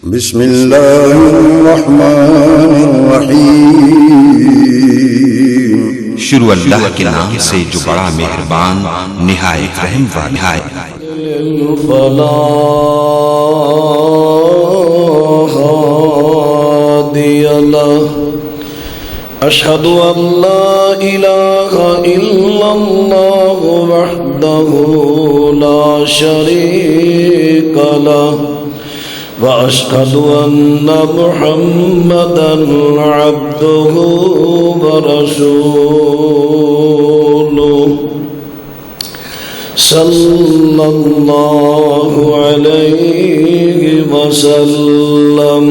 بسم اللہ الرحمن الرحیم۔ شروع اللہ کے نام سے جو بڑا مہربان نہایت رحم والا ہے۔ فلاح هادی له اشهد ان لا اله الا الله وحده لا شريك له واشهد ان محمدا عبده ورسوله صلی اللہ علیہ وسلم۔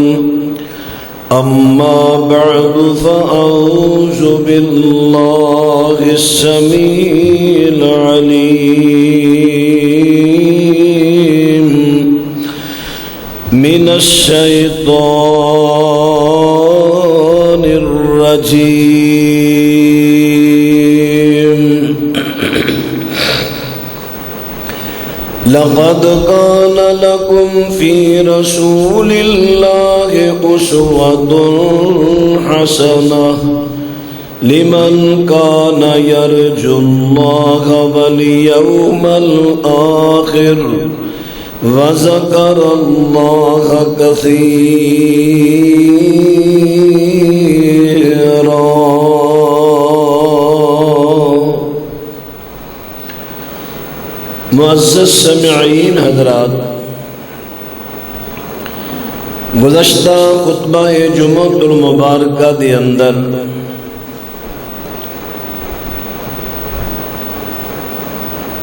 اما بعد فاعوذ باللہ السمیع العلیم من الشیطان الرجیم۔ لقد كان لكم في رسول الله أسوة حسنة لمن كان يرجو الله واليوم الآخر وذكر الله كثيرا۔ معزز سامعین حضرات، گزشتہ خطبہ جمعہ المبارکہ دے اندر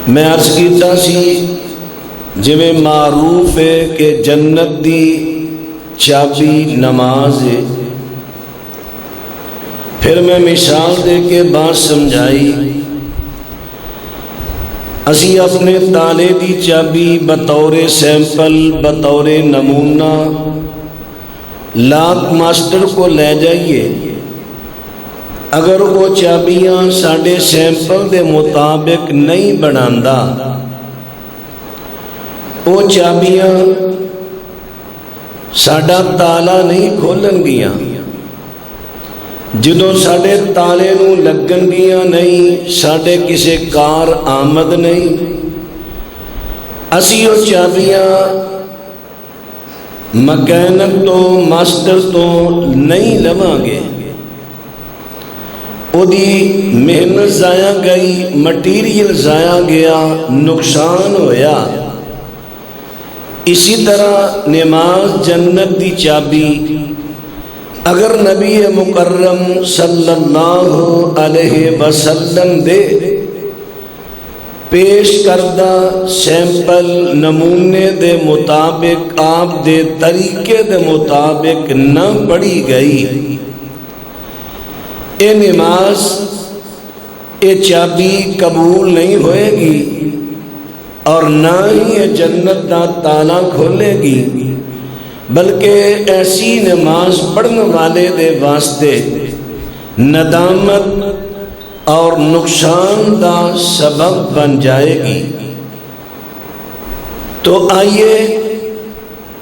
میں عرض کیتا سی جویں معروف ہے کہ جنت دی چابی نماز ہے، پھر میں مثال دے کے بات سمجھائی۔ اسی اپنے تالے دی چابی بطور سیمپل بطور نمونہ لاک ماسٹر کو لے جائیے، اگر وہ چابیاں ساڑھے سیمپل دے مطابق نہیں بناندا، وہ چابیاں ساڑھا تالا نہیں کھولن گیاں، جدوں ساڑھے تالے نو لگن گیاں نہیں، ساڑھے کسے کار آمد نہیں۔ اسی وہ چابیاں مکینک تو ماسٹر تو نہیں لواں گے، او دی محنت ضائع گئی، مٹیریل ضائع گیا، نقصان ہویا۔ اسی طرح نماز جنت دی چابی اگر نبی مکرم صلی اللہ علیہ وسلم دے پیش کردہ سیمپل نمونے دے مطابق آپ دے طریقے دے مطابق نہ پڑھی گئی، اے نماز اے چابی قبول نہیں ہوئے گی اور نہ ہی یہ جنت دا تالا کھولے گی، بلکہ ایسی نماز پڑھنے والے دے واسطے ندامت اور نقصان دا سبب بن جائے گی۔ تو آئیے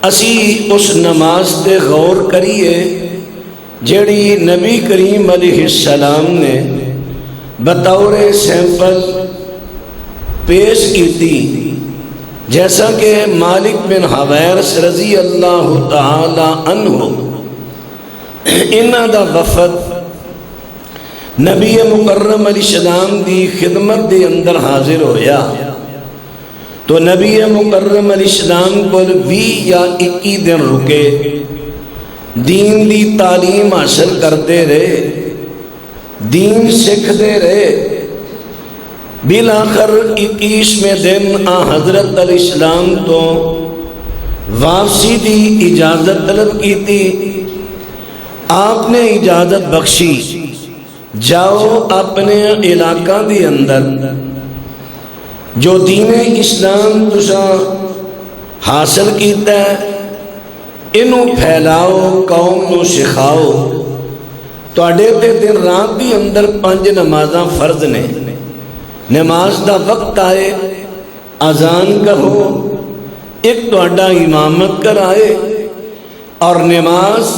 اسی اس نماز تے غور کریے جڑی نبی کریم علیہ السلام نے بطور سیمپل پیش کی تھی، جیسا کہ مالک بن حویرث رضی اللہ تعالی عنہ انہاں دا وفد نبی مکرم علیہ السلام دی خدمت دے اندر حاضر ہویا، تو نبی مکرم علیہ السلام کو 20 یا 21 دن رکے، دین دی تعلیم حاصل کرتے رہے، دین سکھتے رہے۔ بالآخر 21ویں دن حضرت علیہ السلام تو واپسی دی اجازت طلب کی تھی، آپ نے اجازت بخشی، جاؤ اپنے علاقہ دی اندر جو دین اسلام تسا حاصل کیتا ہے انہوں پھیلاؤ، قوم نو سکھاؤ۔ تواڈے تے دن رات دی اندر 5 نمازاں فرض نے، نماز دا وقت آئے اذان کہو، ایک توڑا امامت کرائے، اور نماز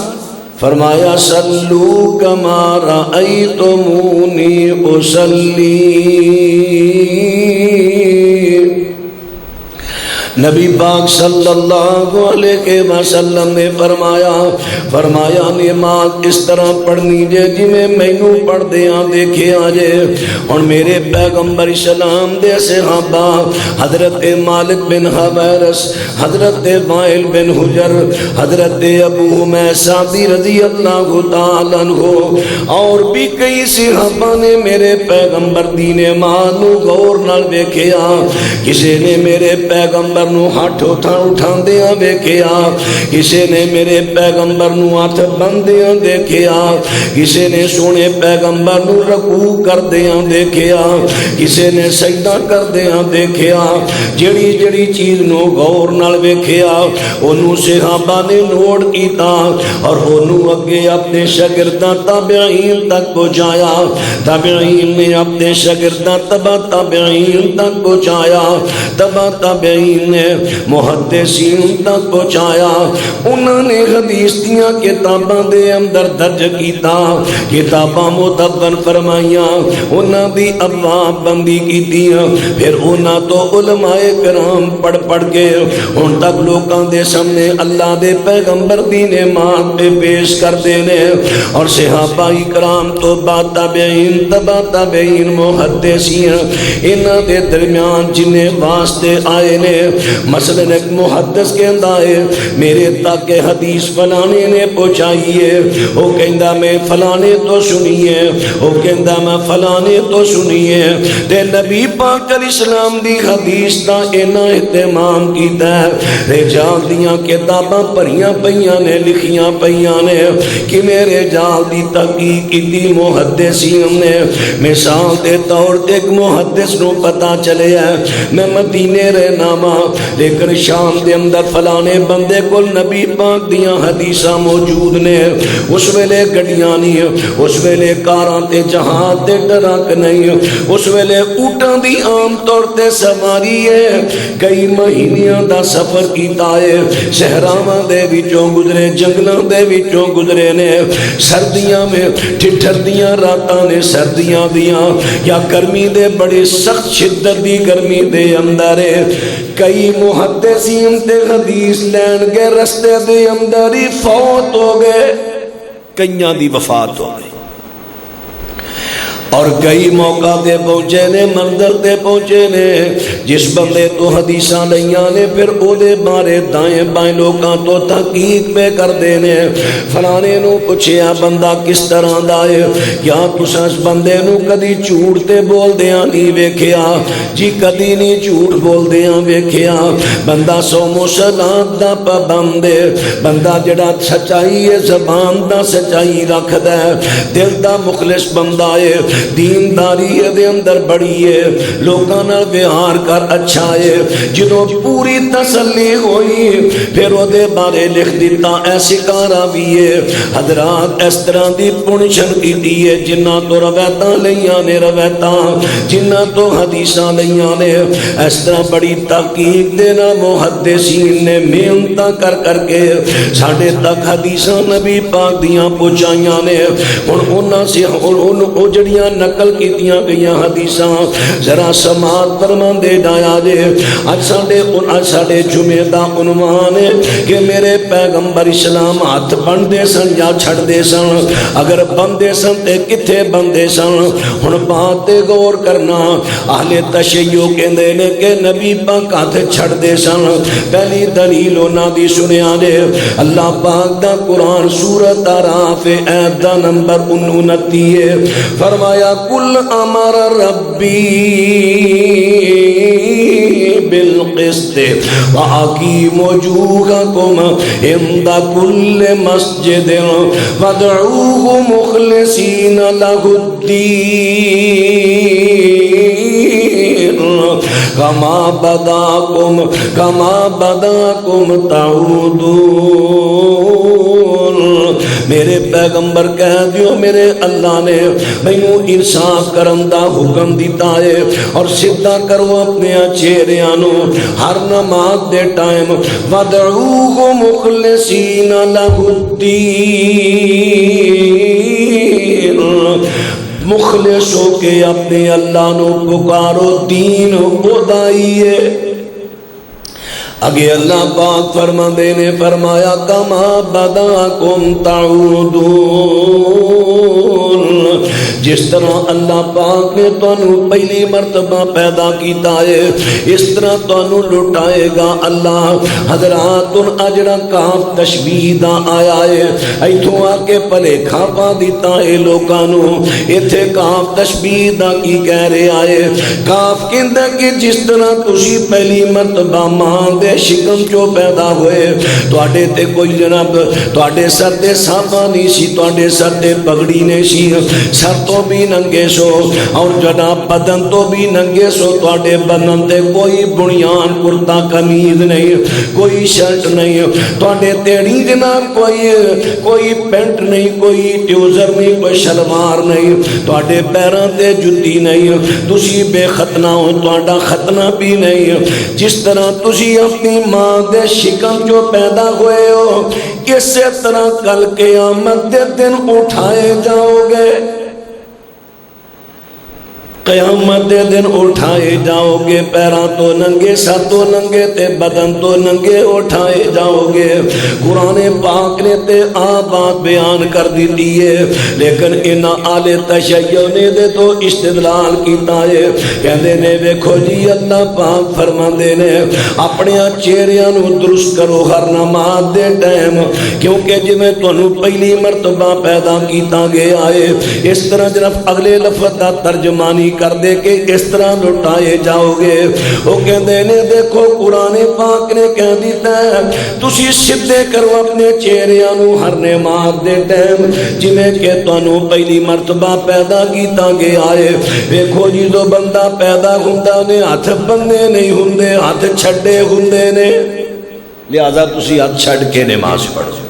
فرمایا صلو کما رأیتمونی اصلی. نبی پاک صلی اللہ علیہ وسلم نے فرمایا نماز اس طرح پڑھنی جے جی میں مینوں پڑھ دیاں دیکھے آجے. اور میرے پیغمبر اسلام دے صحابہ حضرت مالک بن حویرث، حضرت وائل بن حجر، حضرت ابو حمیصہ رضی اللہ تعالیٰ عنہ اور بھی کئی صحابہ نے میرے پیغمبر دی نماز نو غور نال ویکھیا. کسی نے میرے پیغمبر نو ہاتھ اٹھا دیا دیکھیا، کسی نے میرے پیغمبر نو ہاتھ بندیاں دیکھیا، کسی نے سونے پیغمبر نو رکوع کر دیا دیکھیا، کسی نے سجدہ کر دیا دیکھیا. جڑی جڑی چیز نو غور نال ویکھیا اونوں صحابہ نے نوٹ کیتا اور اونوں اگے اپنے شاگرداں تابعین تک پہنچایا. تابعین نے اپنے شاگرداں تبع تابعین تک پہنچایا، تبع تابعین نے محدثین تک پہنچایا. انہوں نے حدیث دیاں کتاباں دے اندر درج کیتا، کتاباں مدون فرمائیاں، انہاں دی ابواب بندی کیتیاں. پھر انہاں تو علماء کرام پڑھ کے ان تک لوکاں دے سامنے اللہ دے پیغمبر دی نعمت پہ پیش کر دینے. اور صحابہ کرام تو بعد تابعین تبع تابعین محدثین انہاں دے درمیان جنہیں واسطے آئے نے. مثلا ایک محدث کہندا ہے میرے تک حدیث فلانے نے پہنچائی ہے، وہ کہندا میں فلانے تو سنی ہے، وہ کہندا میں فلانے تو سنی ہے. تے نبی پاک علیہ السلام دی حدیث دا اینا اہتمام کیتا ہے. رجال دیاں کتاباں پڑھیاں پئیاں نے، لکھیاں پئیاں نے کہ میرے جال دی تحقیق کیتی محدثین نے. مثال دے طور تے ایک محدث نو پتہ چلے ہے میں مدینے رہنا وا لیکن شام دے اندر فلانے بندے کو نبی پاک دیاں حدیثاں موجود نے. اس ویلے گڈیاں نہیں، اس ویلے کاراں تے جہاز تے ٹرک نہیں، اس ویلے اونٹاں دی عام طور تے سواری ہے. کئی مہینیاں دا سفر کیتا ہے، صحراواں دے وچوں گزرے، جنگلاں دے وچوں گزرے نے. سردیاں میں ٹھٹھر دیاں راتاں نے، سردیاں دیاں یا گرمی دے بڑی سخت شدت دی گرمی دے اندر کئی محدثین تے حدیث لین گے رستے دے اندر ہی فوت ہو گئے، کئیاں دی وفات ہو گئی. اور کئی موقع تے پہنچے نے، منظر تے پہنچے نے جس بندے تو حدیثاں لیاں نے پھر او دے بارے دائیں بائیں لوکاں تو تحقیق پہ کر دینے. فلانے نو پوچھیا بندہ کس طرح دا ہے، کیا تساں اس بندے نو کدی جھوٹ تے بول دیاں نہیں ویکھیا؟ جی کدی نہیں جھوٹ بول دیاں ویکھیا. بندہ صوم و صلات دا پابند ہے، بندہ جڑا سچائی ہے زبان دا سچائی رکھدا ہے، دل دا مخلص بندہ ہے، دینداری دے اندر بڑی ہے، لوکاں نال ویہار کر اچھا ہے. جدوں پوری تسلی ہوئی پھر او دے بارے لکھ دیتا ایسی کارا بھی ہے. حضرات اس طرح دی پنشن کیتی ہے جنہاں تو روایتاں لیاں نے، روایتاں جنہاں تو حدیثاں لیاں نے. اس طرح بڑی تحقیق دینا محدثین نے محنتاں کر کر کے ساڈے تک حدیثاں نبی پاک دیاں پہنچائیاں نے. ہن انہاں سے او جڑیاں نقل کیتیاں گئیاں حدیثاں ذرا سماعت فرماندے ڈایا جے. اج ساڈے جمعے دا عنوان ہے کہ میرے پیغمبر اسلام ہاتھ بندے سن یا چھڑ دے سن، اگر بندے سن تے کتھے بندے سن. ہن بات تے غور کرنا. اہل تشیع کہندے نے کہ نبی پاک ہاتھ چھڑ دے سن. پہلی دلیل انہاں دی سنیا جے اللہ پاک دا قرآن سورۃ اعراف ایت دا نمبر 29 ہے. فرمایا کل امر ربی بالقسط واقیموا وجوہکم عند کل مسجد وادعوہ مخلصین لہ الدین کما بداکم تعودون. میرے پیغمبر کہہ دیو میرے اللہ نے مینوں انصاف کرن دا حکم دیتا ہے اور سیدھا کرو اپنے چہریاں نو ہر نماز دے ٹائم وَدْعُوهُ مُخْلِصِينَ لَهُ الدِّينَ مخلص ہو کے اپنے اللہ نو پکارو دین خدائیے اگے اللہ پاک فرماندے نے فرمایا کما بداکم تعودون جس طرح اللہ پاک نے تانوں پہلی مرتبہ پیدا کیتا ہے اس طرح تانوں لٹائے گا اللہ حضرات اجرا کاف تشبیہ دا آیا ہے ایتھوں آ کے بھلیکھا پا دیتا ہے لوکاں نو ایتھے کاف تشبیہ دا کی کہہ رہا ہے کاف کہندا کہ جس طرح تسی پہلی مرتبہ ماں شکم جو پیدا ہوئے تواڈے تے کوئی جناب تواڈے سر تے ساما نہیں سی تواڈے سر تے پگڑی نہیں سی سر تو بھی ننگے سو اور جناب بدن تو بھی ننگے سو تواڈے بدن تے کوئی بنیان کرتا قمیض نہیں کوئی شرٹ نہیں تواڈے تیڑی جناب کوئی پینٹ نہیں کوئی ٹیوزر نہیں کوئی شلوار نہیں تواڈے پیراں تے جُتی نہیں تسی بے ختنہ ہو تواڈا ختنہ بھی نہیں جس طرح تسی اپنی ماں دے شکم جو پیدا ہوئے ہو اسی طرح کل قیامت دے دن اٹھائے جاؤ گے قیامت دے دن اٹھائے جاؤ گے پیراں تو ننگے سر تو ننگے تے بدن تو ننگے اٹھائے جاؤ گے قرآن پاک نے تے بات بیان کر دیتی ہے لیکن انہاں آل تشیع نے دے تو استدلال کیتا ہے کہندے نے ویکھو جی اللہ پاک فرماندے نے اپنے چہریاں نو درست کرو ہر نماز دے ٹائم کیونکہ جویں تانوں پہلی مرتبہ پیدا کیتا گیا ہے اس طرح جناب اگلے لفظ دا ترجمانی کر دے کہ اس طرح لٹائے جاؤ گے وہ کہندے نے دیکھو قرآن پاک نے کہہ دیتا ہے تسی سدھے کرو اپنے چہریاں نو ہر نماز دے ٹائم جویں کہ تانوں پہلی مرتبہ پیدا کیتا گیا ہے ویکھو جی جو بندہ پیدا ہوندا نے ہاتھ بندے نہیں ہوندے ہاتھ چھڈے ہوندے نے لہذا تسی ہاتھ چھڈ کے نماز پڑھو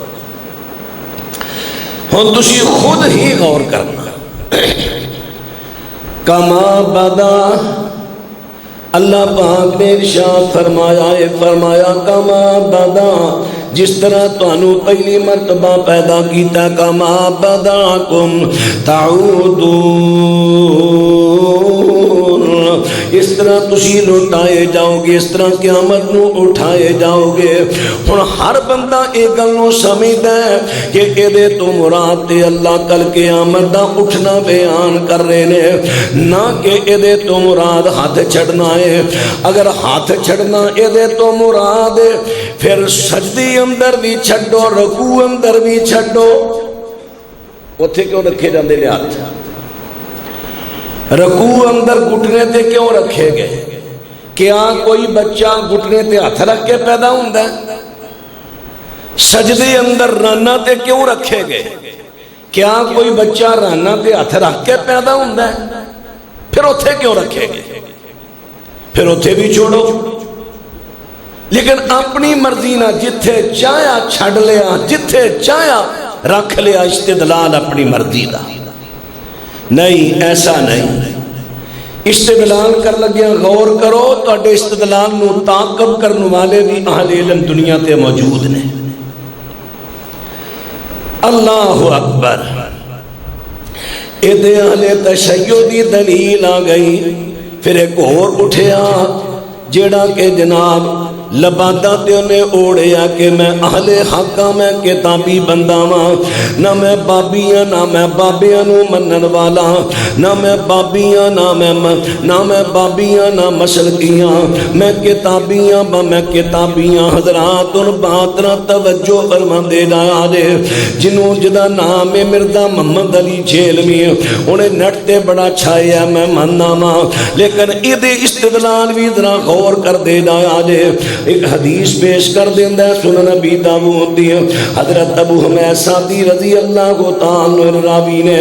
ہن تسی خود ہی غور کرنا کما بدا اللہ پاک نے ارشاد فرمایا ہے فرمایا کما بدا جس طرح تانوں پہلی مرتبہ پیدا کیتا کما بداکم تعودون اس طرح تسی لوٹائے جاؤ گے اس طرح قیامت نو اٹھائے جاؤ گے ہن ہر بندہ ایک گل نو سمجھدا ہے کہ اے تو مراد تے اللہ کل قیامت دا اٹھنا بیان کر رہے نے نہ کہ اے تو مراد ہاتھ چھڑنا ہے اگر ہاتھ چھڑنا اے تو مراد پھر سجدی اندر بھی چھڑو رکوع اندر بھی چھڑو اوتھے کیوں رکھے جاندے نے ہاتھ رکوع اندر گھٹنے تے کیوں رکھے گئے کیا کوئی بچہ گھٹنے تے ہاتھ رکھ کے پیدا ہوندا ہے سجدے اندر رانا تے کیوں رکھے گئے کیا کوئی بچہ رانا تے ہاتھ رکھ کے پیدا ہوندا ہے پھر اوتھے کیوں رکھے گئے پھر اوتھے بھی چھوڑو لیکن اپنی مرضی نہ جتھے چاہیا چھڑ لیا جتھے چاہیا رکھ لیا استدلال اپنی مرضی دا نہیں ایسا نہیں استدلال کر لگیا غور کرو تو اڈے استدلال نو تعقب کرنے والے بھی اہل علم دنیا تے موجود نے اللہ اکبر ادھے اہل تشیع دی دلیل آ گئی پھر ایک اور اٹھیا جیڑا کہ جناب لبادہ تے انہیں اوڑیا کہ میں اہل حقا میں کتابی بندہ ماں نہ میں بابیاں نہ میں بابیاں نو منن والا نہ میں بابیاں نہ میں بابیاں نہ مشرقیاں میں کتابیاں میں کتابیاں حضرات ان باترہ توجہ فرما دے جایا دے جنہوں جدا نام مرزا محمد علی جھیلوی انہیں نٹتے بڑا چھایا میں مننا ماں لیکن ادھے استدلال بھی ذرا غور کر دے جایا دے ایک حدیث پیش کر دیندہ ہے سنن ابی داؤد دی حضرت ابو حمید سعدی رضی اللہ تعالی راوی نے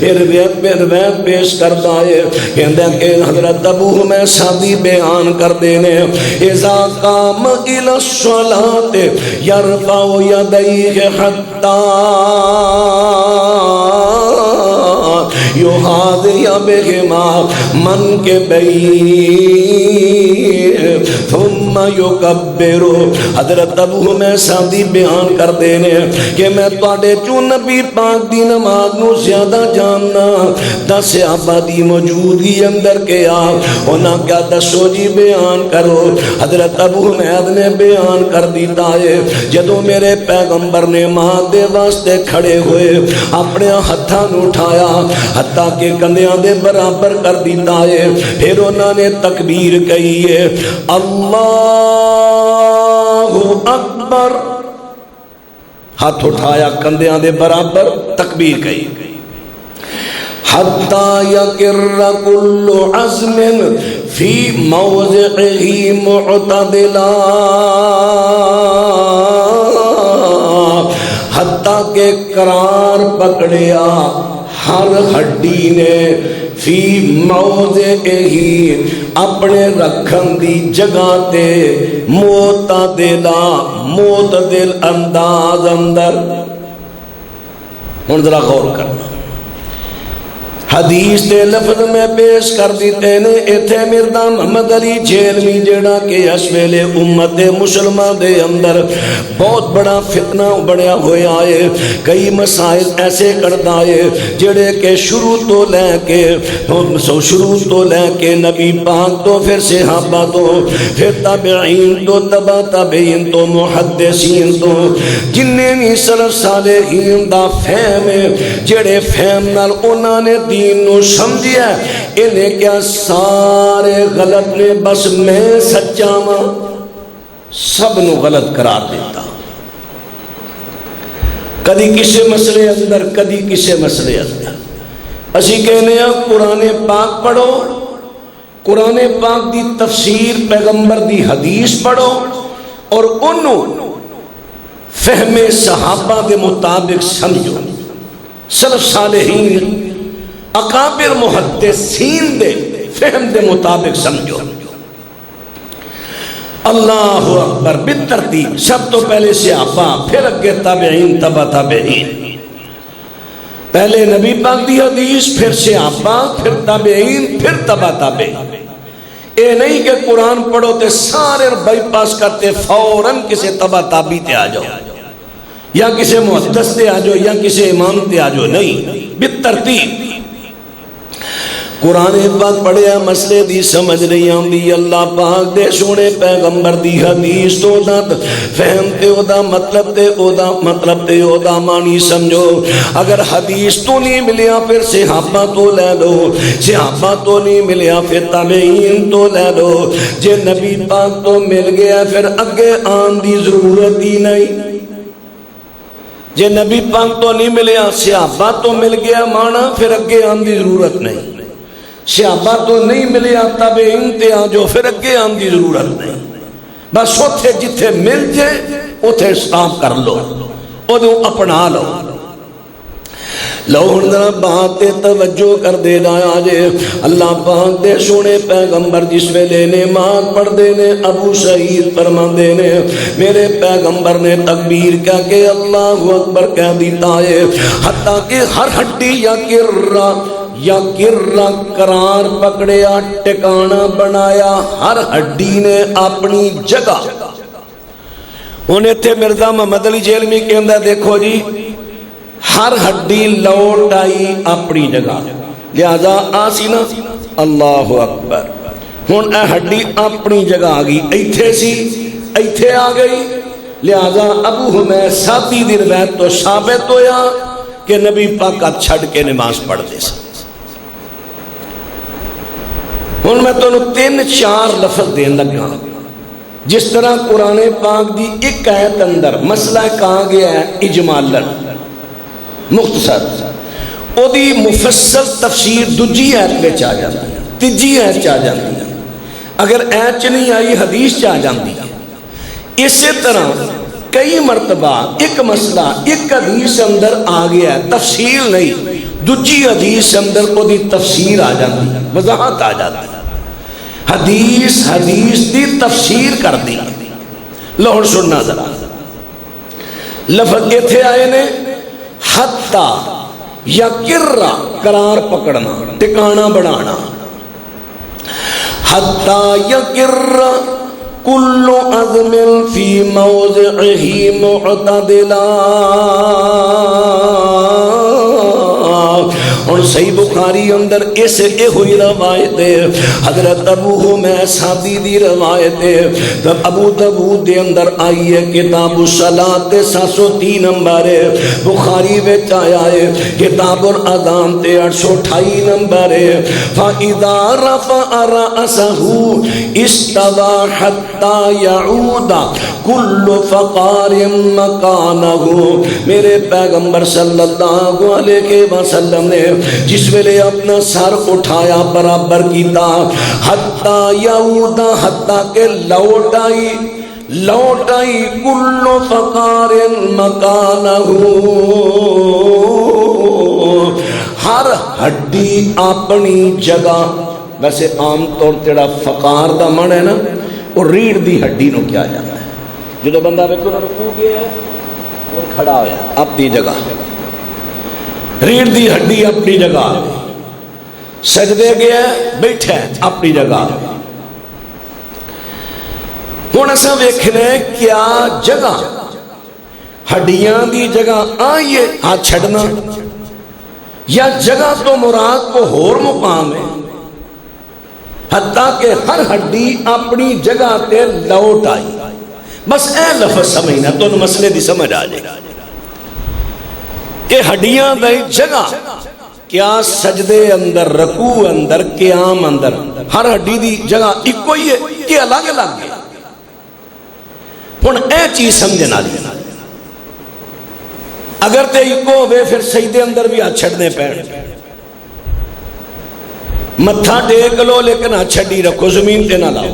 روایت پیش کرتا ہے کہندہ کہ حضرت ابو حمید سعدی بیان کر دینے اذا قام الى الصلاة يرفع يديه حتى یحاذی بہما منکبیہ ثم یکبر. حضرت ابو حمید صاحب بیان کر دینے کہ میں تواڈے چوں نبی پاک دی نماز نو زیادہ جاننا. دس صحابہ دی موجودگی اندر کیا انہاں کیا دسو جی بیان کرو. حضرت ابو حمید نے بیان کر دیتا ہے جدوں میرے پیغمبر نے ماں دے واسطے کھڑے ہوئے اپنے ہتھاں نو اٹھایا حتیٰ کہ کندھیاں دے برابر کر دیتا ہے. پھر انہاں نے تکبیر کہی ہے اللہ اکبر. ہاتھ اٹھایا کندھیاں دے برابر تکبیر کہی. حتی یکر کل عزم فی موضعہ معتدلا. حتیٰ کہ قرار پکڑیا ہر ہڈی نے فی موضعہ اپنے رکھن دی جگہ تے معتدلا معتدل انداز اندر. ہن ذرا غور کرنا حدیث دے لفظ میں پیش کر دیتے نے. ایتھے مرزا محمد علی جھیلوی جڑا کہ اس ویلے امت مسلمہ دے اندر بہت بڑا فتنہ بڑھیا ہویا ہے. کئی مسائل ایسے کردا ہے جڑے کہ شروع تو لے کے نبی پاک تو پھر صحابہ تو پھر تابعین تو تبع تابعین تو محدثین تو جننے بھی سلف صالحین دا فہم ہے جڑے فہم نال انہاں نے نو سمجھیا انہیں کیا سارے غلط نے بس میں سچا ہاں سب نو غلط قرار دیتا. کدی کسے مسئلے اندر کدی کسے مسئلے اندر اسی کہنے ہیں قرآن پاک پڑھو قرآن پاک دی تفسیر پیغمبر دی حدیث پڑھو اور انہوں فہم صحابہ دے مطابق سمجھو. سلف صالحین اکابر محدثین دے فہم دے مطابق سمجھو. اللہ اکبر بالترتیب. سب تو پہلے صحابہ پھر اگے تابعین تبع تابعین. پہلے نبی پاک دی حدیث پھر صحابہ پھر تابعین پھر تبع تابعین. اے نہیں کہ قرآن پڑھو تے سارے بائی پاس کرتے فوراً کسی تبع تابعی تے آ جاؤ یا کسی محدث تے آ جاؤ یا کسی امام تے آ جاؤ. نہیں بالترتیب. قرآن پاک پڑھیا مسئلے دی سمجھ نہیں آندی اللہ پاک دے سونے پیغمبر دی حدیث تو دا فہم تے او دا مطلب تے او دا معنی سمجھو. اگر حدیث تو نہیں ملیا پھر صحابہ تو لے لو. صحابہ تو نہیں ملیا پھر تابعین تو لے لو. جے نبی پاک تو مل گیا پھر اگے آن دی ضرورت ہی نہیں. جے نبی پاک تو نہیں ملیا صحابہ تو مل گیا مانا پھر اگے آن دی ضرورت نہیں. صحابہ تو نہیں ملیا تابعین تے آ جو پھر اگے آن دی ضرورت نہیں. بس اوتھے جتھے مل جائے اوتھے سٹاپ کر لو اودوں اپنا لو. لو ہن ذرا بات تے توجہ کر دے لایا جے. اللہ پاک دے سونے پیغمبر جس ویلے نماز پڑھ دے نے ابو سعید فرماندے نے میرے پیغمبر نے تکبیر کہہ کے اللہ اکبر کہہ دیتا ہے حتیٰ کہ ہر ہڈی یا کرا قرار پکڑیا ٹکانا بنایا ہر ہڈی نے اپنی جگہ. انہیں تھے مرزا محمد علی جھیلوی کے اندر دیکھو جی ہر ہڈی لوٹ آئی اپنی جگہ. لہذا آسی نا اللہ اکبر. ہن اے ہڈی اپنی جگہ آ گئی ایتھے سی ایتھے آ گئی. لہذا ابو حمید صاحبی دی روایت تو ثابت ہویا کہ نبی پاک ہاتھ چھڑ کے نماز پڑھ دے سا. ہن میں تو 3-4 لفظ دین لگا جس طرح قرآن پاک دی ایک آیت اندر مسئلہ کہا گیا ہے اجمالاً مختصر او دی مفصل تفسیر دوجی آیت میں چاہ جاتی ہے تیجی آیت چاہ جاتی ہے. اگر آیت نہیں آئی حدیث چاہ جاتی ہے. اسی طرح کئی مرتبہ ایک مسئلہ ایک حدیث اندر آ گیا ہے تفصیل نہیں دوجی حدیث اندر او دی تفسیر آ جاتی ہے وضاحت آ جاتی ہے. حدیث دی تفسیر کر دی. لوڑ سننا ذرا لفظ ایتھے آئے نے حتی یا کرا قرار پکڑنا، ٹکانا بنانا. حتی یقر کل عظم فی موضعہ معتدلا. اور صحیح بخاری اندر اس اے ہوئی روایت ہے، حضرت ابو حمید صحابی دی روایت ہے. جب ابو داؤد دے اندر آئی ہے کتاب الصلاۃ 703 نمبر ہے، بخاری وچ آیا ہے کتاب الاذان 828 نمبر ہے. فاذا رفع رأسه استوى حتى يعود كل فقار مكانه. میرے پیغمبر صلی اللہ علیہ وسلم نے جس ویلے اپنا سر اٹھایا برابر کیتا، حتی یعود، حتی کہ لوٹ آئی کل فقار مکانہ، ہر ہڈی اپنی جگہ. ویسے عام طور تیرا فقار دا من ہے نا، وہ ریڑھ دی ہڈی نو کیا جاتا ہے. جدو بندہ ویکھو رکوع گیا ہے وہ کھڑا ہویا اپنی جگہ، ریڑھ دی ہڈی اپنی جگہ، سجدے گیا بیٹھا اپنی جگہ. ہوں اصا ویکھنا کیا جگہ ہڈیاں دی جگہ آئیے ہاتھ چھڑنا، یا جگہ تو مراد کو ہور مقام ہے، حتیٰ کہ ہر ہڈی اپنی جگہ تے لوٹ آئی. بس اے لفظ سمجھنا تو مسئلے دی سمجھ آ جائے کہ ہڈیاں دی جگہ کیا سجدے اندر، رکوع اندر، قیام اندر ہر ہڈی دی جگہ ایک کوئی ہے کہ الگ الگ ہے. ہن اے چیز سمجھنا دی اگر تے ایک ہوئے پھر سجدے اندر بھی ہاتھ چھڑنے پیر، متھا ٹیک لو لیکن ہاتھ چھڑی رکھو، زمین تے نہ لاؤ.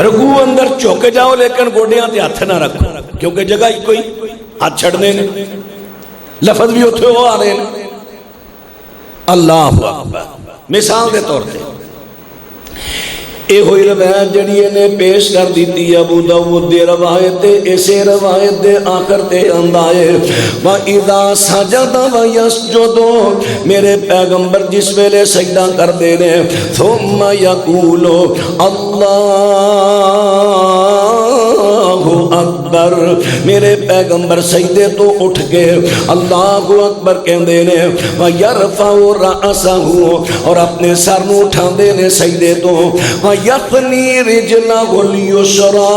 رکوع اندر چوکے جاؤ لیکن گوڑیاں تے ہاتھ نہ رکھو، کیونکہ جگہ ایک کوئی ہاتھ چھڑنے نے، لفظ بھی اتھے ہو آ رہے ہیں. اللہ اکبر. مثال دے طور پہ اے ہوئی روایت جڑی نے پیش کر دیتی ابو داؤد دی روایت، اسے روایت دے آخر تے اندائے وَإِذَا سَجَدَ وَيَسْجُدُ. میرے پیغمبر جس ویلے سجدہ کر دے نے ثُمَّ يَقُولُ اللَّهُ اکبر. میرے پیغمبر سجدے تو اٹھ کے اللہ اکبر کہندے نے وَيَرْفَعُ رَأْسَهُ، اور اپنے سر نو اٹھا دے نے سجدے تو وَيَثْنِي رِجْلَهُ الْيُسْرَى.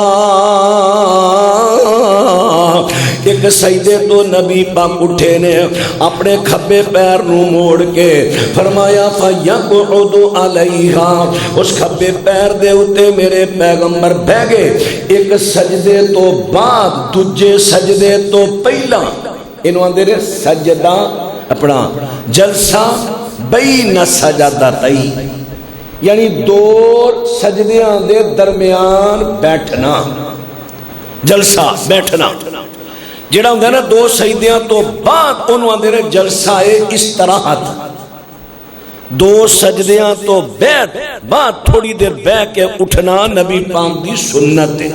ایک سجدے تو نبی پاک اٹھے نے اپنے کھبے پیر نو موڑ کے فرمایا فَيَقْعُدُ عَلَيْهَا. اس کھبے پیر دے اتے میرے پیغمبر بہ گئے. ایک سجدے تو بعد دجے سجدے تو پہلا، انہوں آندے نے سجدہ اپنا جلسہ بین سجدتئی، یعنی دو سجدیاں دے درمیان بیٹھنا، جلسہ بیٹھنا جڑا ہوندہ ہے نا دو سجدیاں تو بعد انہوں آندے نے جلسہ استراحت. دو سجدیاں تو بعد تھوڑی دیر بہ کے اٹھنا نبی پاک دی سنت ہے،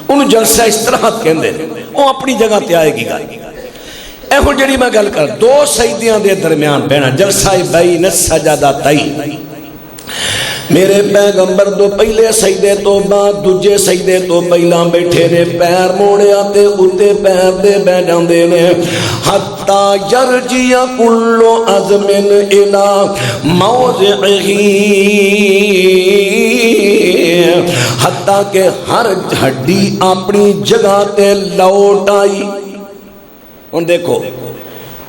انہوں جلسہ استراحت کہندے وہ اپنی جگہ تے آئے گی گا. ایہو جڑی میں گل کر دو سجدیاں دے درمیان بہنا جلسہ بین سجدتین. میرے پیغمبر دو پہلے سجدے تو بعد دجے سجدے تو پہلا بیٹھے نے، پیر موڑیا تے اتے پیر دے بہ جاندے نے حتی یرجی کل عظم الی موضعہ، حتی کہ ہر ہڈی اپنی جگہ تے لوٹ آئی. ہن دیکھو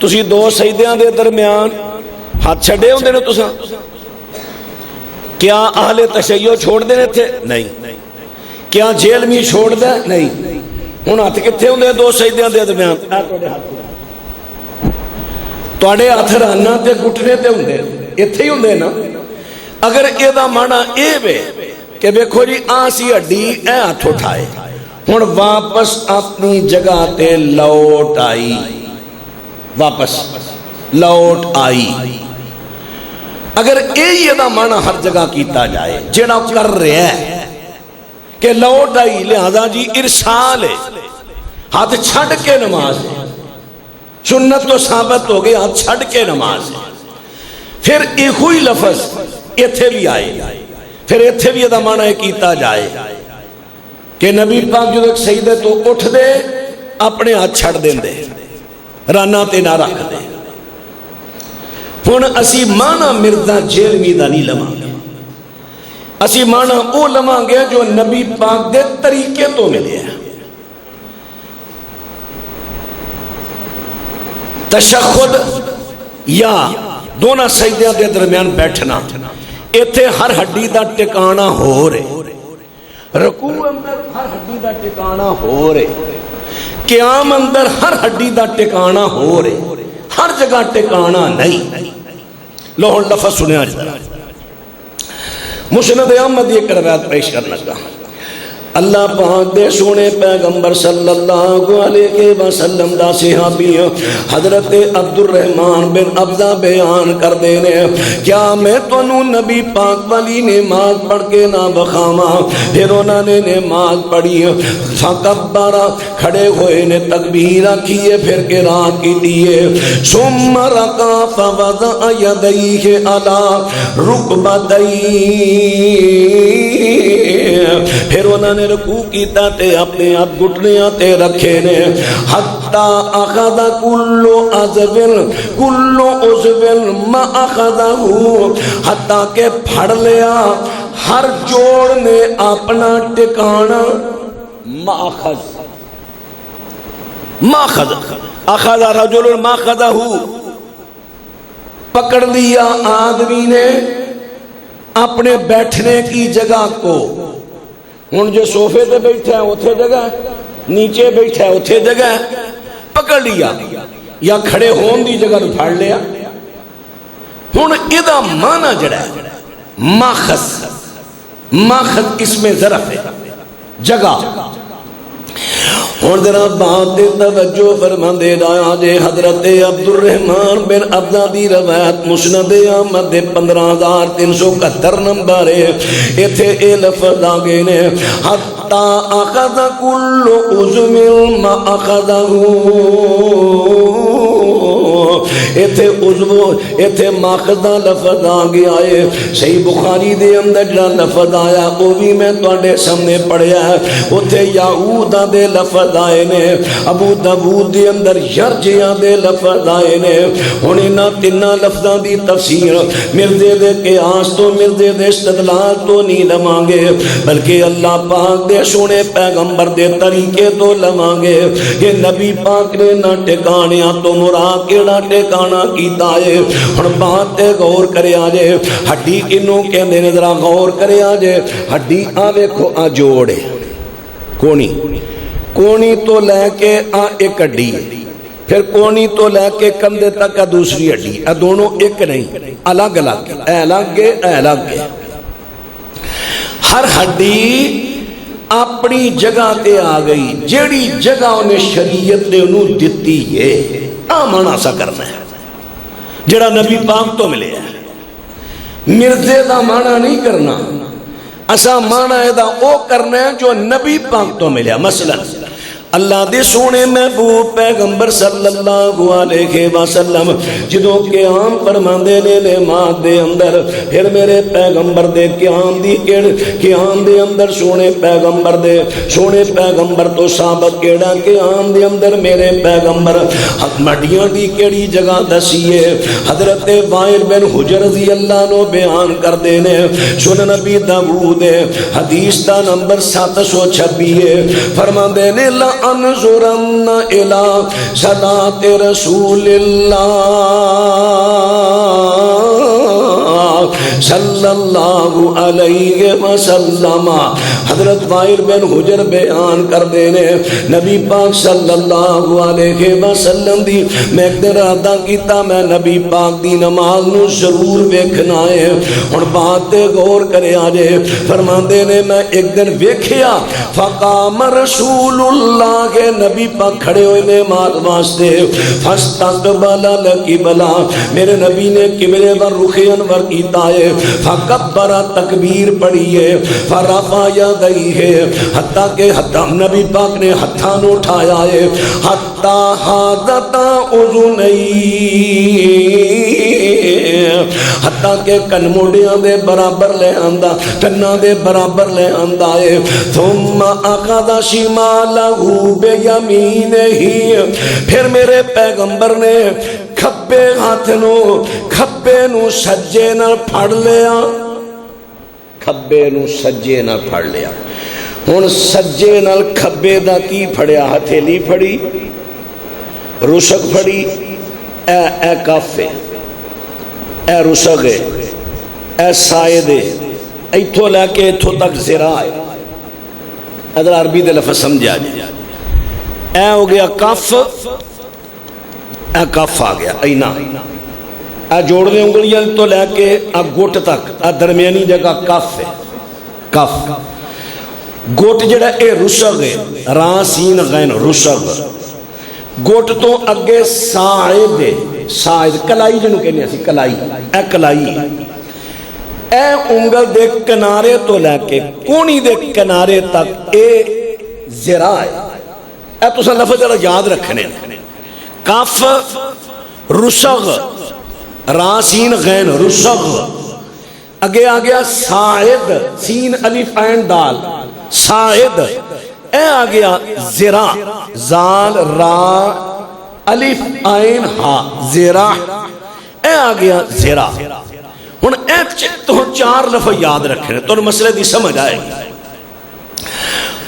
تسی دو سجدیاں دے درمیان ہاتھ چھڑے ہوندے نے تساں، کیا اہل تشیع چھوڑ دینے تھے؟ نہیں. کیا جیل میں چھوڑ دے؟ نہیں. ہن ہاتھ کتھے ہوندے دو سجدیاں دے درمیان؟ تواڈے ہاتھ رانا تے گھٹنے تے ہوندے، ایتھے ہی ہوندے نا. اگر اے دا معنی اے وے کہ دیکھو جی آسی ہڈی اے ہاتھ اٹھائے ہن واپس اپنی جگہ تے لوٹ آئی، واپس لوٹ آئی. اگر یہ دا معنی ہر جگہ کیتا جائے جڑا کر رہا ہے کہ لوٹ آئی، لہذا جی ارسال ہے، ہاتھ چھڑ کے نماز ہے، سنت تو ثابت ہو گیا چھڑ کے نماز ہے۔ پھر ایک ہوئی لفظ ایتھے بھی آئے، پھر ایتھے بھی یہ معنی کیتا جائے کہ نبی پاک جو ایک سجدے تو اٹھ دے اپنے ہاتھ چھڑ دیں دے، رانا تے نہ رکھ دے۔ ہن اسی معنی مرزا جیلمی دا نہیں لواں گے، اسی معنی او لواں گے جو نبی پاک دے طریقے تو ملے ہیں۔ تشہد یا دونوں سجدیاں دے درمیان بیٹھنا، ایتھے ہر ہڈی دا ٹکانا ہو رہے، رکوع اندر ہر ہڈی دا ٹکانا ہو رہے، قیام اندر ہر ہڈی دا ٹکانا ہو رہے، ہر جگہ ٹکانا نہیں۔ لوہ لفظ سنیا جائے، مسند احمد یہ روایت پیش کرنا لگا، اللہ پاک دے سونے پیغمبر صلی اللہ علیہ وسلم دا صحابی حضرت عبد الرحمن بن ابزہ بیان کر دینے، کیا میں تونوں نبی پاک والی نماز پڑھ کے نہ بخاواں؟ پھر انہوں نے نماز پڑھی، فکبرا کھڑے ہوئے نے تکبیر کیے، پھر قرات کی دیے، ثم رکع فوضع یدیہ علی رکبتیہ، پھر انہوں نے رکوع کیتا تے اپنے ہاتھ گھٹنیاں تے رکھے نے، حتی اخذ کل عضو ما اخذہ، حتی کہ پھڑ لیا ہر جوڑ نے اپنا ٹکانا، ماخذ اخذ رجل ماخذہ، پکڑ لیا آدمی نے اپنے بیٹھنے کی جگہ کو۔ ہن جو صوفے تے بیٹھا ہے اتھے جگہ ہے، نیچے بیٹھا ہے اتھے جگہ ہے، پکڑ لیا یا کھڑے ہون دی جگہ تو پھاڑ لیا۔ ہن ادا معنی جڑا ہے ماخذ اسم ظرف ہے، جگہ۔ اور ذرا بات توجہ فرما دے رہا جے حضرت عبد الرحمن بن ابزہ دی روایت مسند احمد 15371 نمبر ہے، ایتھے اے لفظ آگے نے، حتی اخذ کل عضو ما اخذہ، ایتھے عضو ایتھے ماخذ لفظ آگے آئے۔ صحیح بخاری دے اندر جڑا لفظ آیا وہ بھی میں تواڈے سامنے پڑھیا ہے، اتھے یہودا دے لفظ آئے نے، ابو داؤد دے اندر یرجیاں دے لفظ آئے نے۔ ہن انہاں تیناں لفظاں دی تفسیر مرزے دے قیاس تو مرزے دے استدلال تو نہیں لواں گے، بلکہ اللہ پاک دے سونے پیغمبر دے طریقے تو لواں گے کہ نبی پاک نے نہ ٹکانیاں تو مراد کیڑا ٹکانا کیتا ہے۔ ہن بات تے غور کریا جے، ہڈی کنوں کہندے نے ذرا غور کریا جے، ہڈی آ ویکھو آ جوڑے کونی تو لے کے ایک ہڈی، پھر کونی تو لے کے کندھے تک دوسری ہڈی، دونوں ایک نہیں، الگ الگ ہے۔ ہر ہڈی اپنی جگہ تے آ گئی، جیڑی جگہ انہیں شریعت نے انہوں دتی ہے، مانا سا کرنا ہے جڑا نبی پاک تو ملے ہے۔ مرزے دا مانا نہیں کرنا، اسا مانا ہے دا او کرنا ہے جو نبی پاک تو ملے۔ مثلا اللہ دے سونے محبوب پیغمبر صلی اللہ علیہ وسلم جدوں قیام فرماندے نے نماز دے اندر، پھر میرے پیغمبر دے قیام دے اندر سونے پیغمبر تو ثابت کیڑا قیام دے اندر میرے پیغمبر مڈیاں دی کیڑی جگہ دسیے، حضرت وائل بن حجر رضی اللہ عنہ بیان کر دینے، سنن نبی داؤد حدیث دا نمبر 726 فرماندے نے انظرن الى صلاة رسول اللہ صلی اللہ علیہ وسلم۔ حضرت وائل بن حجر بیان کر دینے، نبی پاک صلی اللہ علیہ وسلم دی میں ایک دن ارادہ کیتا میں نبی پاک دی نماز نو ضرور ویکھنا ہے۔ اور بات غور کرے آجے، فرمان دینے میں ایک دن ویکھیا فقام رسول اللہ کے نبی پاک کھڑے ہوئے نماز واسطے فاستقبل القبلہ میرے نبی نے قبلے پر رخ انور کیتا ہے فکبر تکبیر پڑھی ہے فرفع یدیہ حتیٰ کہ نبی پاک نے ہتھاں نو اٹھایا ہے حتیٰ حاذتا اذنیہ حتیٰ کہ کن موڑیاں دے برابر لے آندا کناں دے برابر لے آندا ہے ثم اخذ شمالہ بیمینہ پھر میرے پیغمبر نے کھبے ہاتھ نو سجے نال پھڑ لیا کھبے نو سجے نال پھڑ لیا ہن سجے نال کھبے دا کی پھڑیا ہتھیلی پھڑی رشک پھڑی اے کافے اے رشک ہے اے سائد ہے ایتھوں لے کے ایتھوں تک ذراع ہے ادھر عربی دے لفظ سمجھا جی اے ہو گیا کف اے کف آ گیا اینا اے جوڑ دے انگلیاں تو لے کے اے گھٹ تک اے درمیانی جگہ کف ہے کف گھٹ جڑا اے رشک ہے را سین غین رشک گھٹ تو اگے ساعد ہے ساعد کلائی جنو کہنے اسی کلائی اے کلائی اے انگل دے کنارے تو لے کے کونی دے کنارے تک اے ذراع ہے اے تو سا لفظ جڑا یاد رکھنے کف رشغ را سین غین رشغ اگے آگیا ساعد سین الف عین دال ساعد اے آگیا ذراع زال را الف عین ہا ذراع اے آگیا ذراع ہن اے تو چار لفظ یاد رکھنے تو مسئلے دی سمجھ آئے گی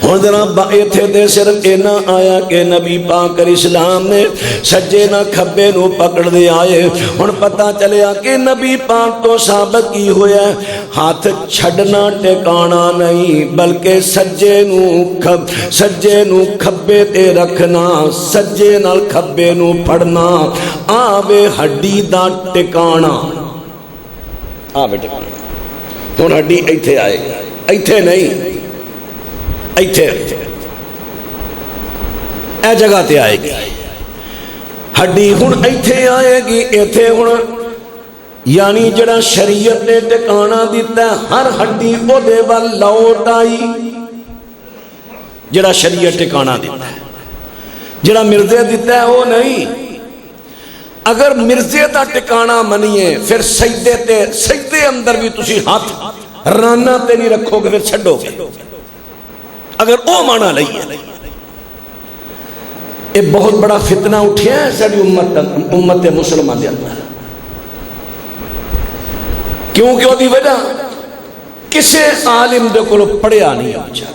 ہن جناب ایتھے دے صرف اینا آیا کہ نبی پاک اسلام نے سجے نہ کھبے نو پکڑ دے آئے ہن پتہ چلیا کہ نبی پاک تو ثابت کی ہویا ہاتھ چھڑنا ٹکانا نہیں بلکہ سجے نو کھبے تے رکھنا سجے نال کھبے نو پھڑنا آوے ہڈی دا ٹکانا آوے ٹکانا ہن ہڈی ایتھے آئے گا ایتھے نہیں ایتھے اے جگہ تے آئے گی ہڈی ہن ایتھے آئے گی ایتھے ہن یعنی جڑا شریعت نے ٹکانا دیتا ہے ہر ہڈی او دے وال لوٹ آئی جڑا شریعت ٹکانا دیتا ہے جڑا مرزے دیتا ہے وہ نہیں اگر مرزے دا ٹکانا منیے پھر سجدے اندر بھی تسی ہاتھ رانا تے نہیں رکھو گے پھر چھڑو گے اگر او مانا لئیے یہ بہت بڑا فتنہ اٹھیا ہے ساری امت مسلمان دے اندر کیونکہ دی وجہ کسے عالم دے کو پڑھیا نہیں ہوتا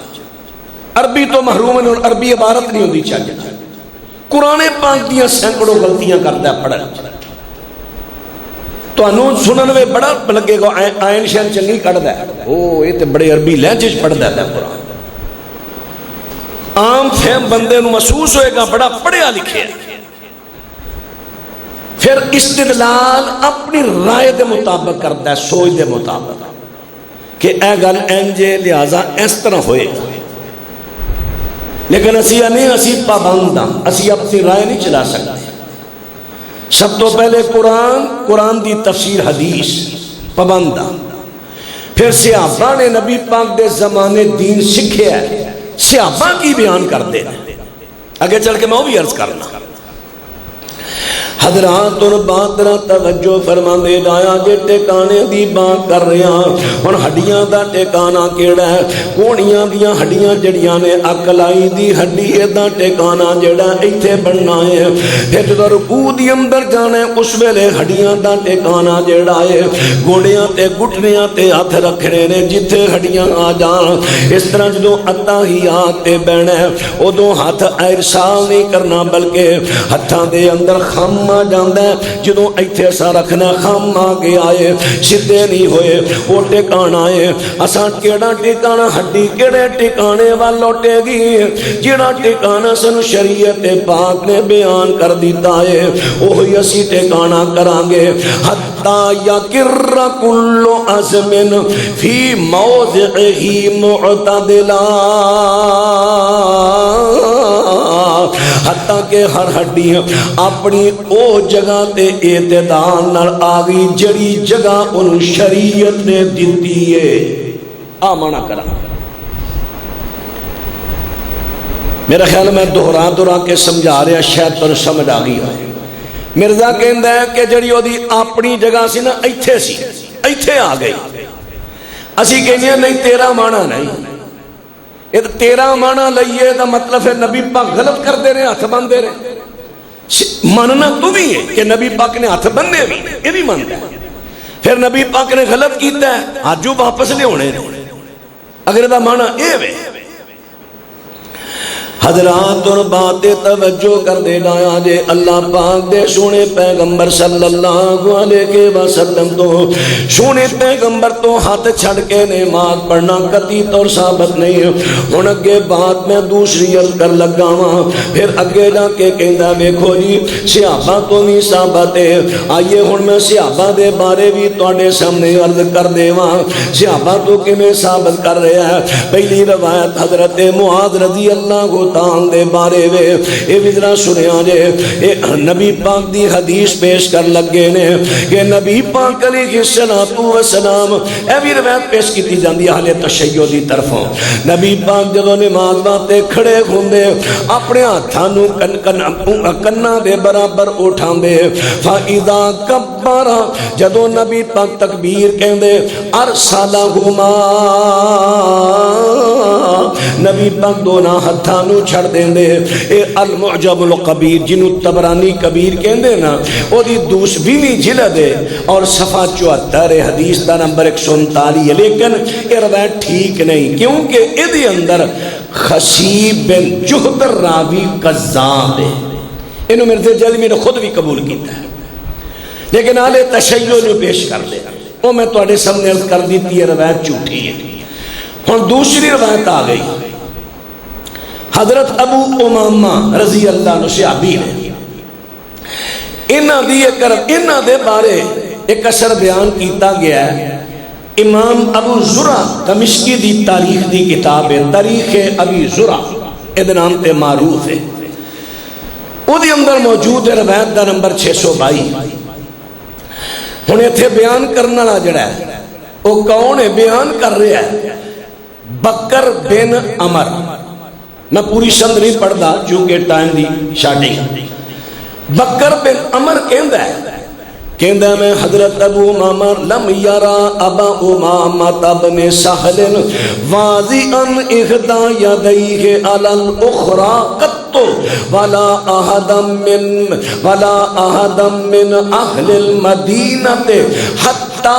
عربی تو محروم ہے اور عربی عبارت نہیں ہوتی چاہیے قرآن پاک دیاں سینکڑوں غلطیاں کرتا ہے پڑھا تو انہوں سنن میں بڑا لگے گا آئین شہن چنگی کڑ دا ہے او یہ تے بڑے عربی لہجے پڑھ دا ہے قرآن عام فہم بندے نو محسوس ہوئے گا بڑا پڑھیا لکھے پھر استدلال اپنی رائے دے مطابق کرتا ہے سوچ دے مطابق کہ اے گل انجے لہذا اس طرح ہوئے لیکن اسی پابند ہاں اسی اپنی رائے نہیں چلا سکتے سب تو پہلے قرآن دی تفسیر حدیث پابند ہاں پھر صحابہ نے نبی پاک دے زمانے دین سکھے ہے صحابہ کی بیان کر دے آگے چل کے میں وہ بھی عرض کرنا حضرات اور باترہ توجہ فرما دے جایا جے ٹکانے دی بات کر رہے ہیں اور ہڈیاں دا ٹکانا کیڑا ہے کونیاں دیاں ہڈیاں جڑیاں نے اکلائی دی ہڈی دا ٹکانا جڑا ایتھے بننا ہے پھر جدو رکوع دی اندر جانا ہے اس ویلے ہڈیاں دا ٹکانا جڑا ہے گوڑیاں تے گھٹنیاں تے ہاتھ رکھنے نے جتھے ہڈیاں آ جان اس طرح جدو اتحیات تے بہنا ہے ادو ہاتھ ارسال نہیں کرنا بلکہ ہتھاں دے اندر خم خم آ جاندہ ہے جدوں ایتھے اسا رکھنا خم آ کے آئے سدھے نہیں ہوئے وہ ٹکانا ہے اسا کیڑا ٹکانا ہڈی کیڑے ٹکانے وال لوٹے گی جڑا ٹکانا سن شریعت پاک نے بیان کر دیتا ہے وہی اسی ٹکانا کرانگے حتی یکر کل عزم فی موضعہ معتدلا حتیٰ کہ ہر ہڈی اپنی او جگہ تے اعتدال نال آگئی جڑی جگہ ان شریعت نے دیتی ہے آمانا کرا میرا خیال میں دہرا کے سمجھا رہا شاید تو سمجھ آ گئی ہے مرزا کہندا ہے کہ جڑی او دی اپنی جگہ سی نا ایتھے آ گئی اسی کہنے نہیں تیرا مانا نہیں یہ تو تیرا مانا لئیے دا مطلب ہے نبی پاک غلط کر دے رہے ہاتھ بند دے رہے ماننا تو بھی ہے کہ نبی پاک نے ہاتھ بندے بھی یہ بھی مانتا ہے پھر نبی پاک نے غلط کیتا ہے آجو واپس لے ہونے اگر دا مانا اے وے حضرات اور باتیں توجہ کر دے لایا جے اللہ پاک دے سونے پیغمبر صلی اللہ علیہ وسلم تو سونے پیغمبر تو ہاتھ چھڑ کے نماز پڑھنا قطعی طور ثابت نہیں ہن اگے بات میں دوسری عرض کر لگا ہاں پھر اگے جا کے کہندا ویکھو جی صحابہ تو بھی ثابت ہے آئیے ہن میں صحابہ دے بارے بھی تواڈے سامنے عرض کر دیواں صحابہ تو کیویں ثابت کر رہا ہے پہلی روایت حضرت معاذ رضی اللہ تعالیٰ دے بارے وے اے بھی ذرا سنیا جے اے نبی پاک دی حدیث پیش کر لگے نے کہ نبی پاک علیہ السلام اے بھی روایت پیش کی جاندی اہل تشیع دی طرفوں نبی پاک جدوں نماز واسطے کھڑے ہوندے اپنے ہاتھاں نو کنا دے برابر اٹھاندے فاذا کبر جدوں نبی پاک تکبیر کہندے ارسلہما نبی پاک دونوں ہاتھاں نو چھڑ دیں دے اے المعجم القبیر جنہوں تبرانی کبیر کہندے نا او دی دوسویں جلد ہے اور صفحہ 74 حدیث دا نمبر 139 لیکن یہ روایت ٹھیک نہیں کیونکہ ادھے اندر خصیب بن جہدر راوی قذاب ہے انہوں مرزا جلمی نے خود بھی قبول کیتا ہے لیکن آلے تشیع جو پیش کر دے وہ میں تو اڈے سامنے عرض کر دیتی ہے روایت جھوٹی ہے اور دوسری روایت آ گئی حضرت ابو امامہ رضی اللہ عنہ صحابی نے انہاں دے بارے ایک اثر بیان کیتا گیا ہے امام ابو زرع دمشقی دی تاریخ دی کتاب ہے تاریخ ابی زرع ادھے نام تے معروف ہے او دی اندر موجود ہے روایت دا نمبر 622 ہن ایتھے بیان کرنا نا جڑا ہے وہ کون ہے بیان کر رہا ہے بکر بن عمر میں پوری سند نہیں پڑھدا چونکہ ٹائم دی شارٹنگ بکر بن عمر کہندا میں حضرت ابو امامہ لم یرا ابا امامہ بن سہل واضعا احدى یدیہ علی الاخرى قط ولا احد من اہل المدینہ حتی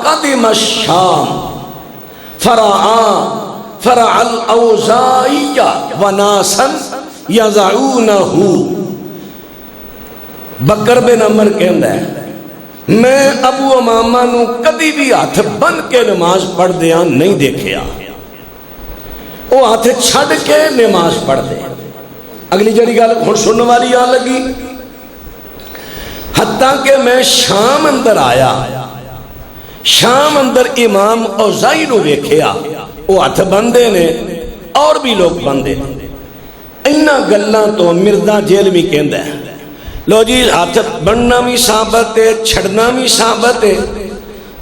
قدم الشام فرع الاوزاعی وناسا یزعونہو بکر بن عمر کہندا ہے میں ابو امامہ نو کدی بھی ہاتھ بن کے نماز پڑھ دیا نہیں دیکھیا وہ ہاتھ چھڑ کے نماز پڑھ دے اگلی جڑی گل ہن سننے والی آ لگی حتیٰ کہ میں شام اندر آیا شام اندر امام اوزائی نو دیکھیا وہ ہاتھ بندے نے اور بھی لوگ بندے نے انہاں گلاں تو مرزا جیلمی کہندا ہے لو جی ہاتھ بننا بھی ثابت ہے چھڑنا بھی ثابت ہے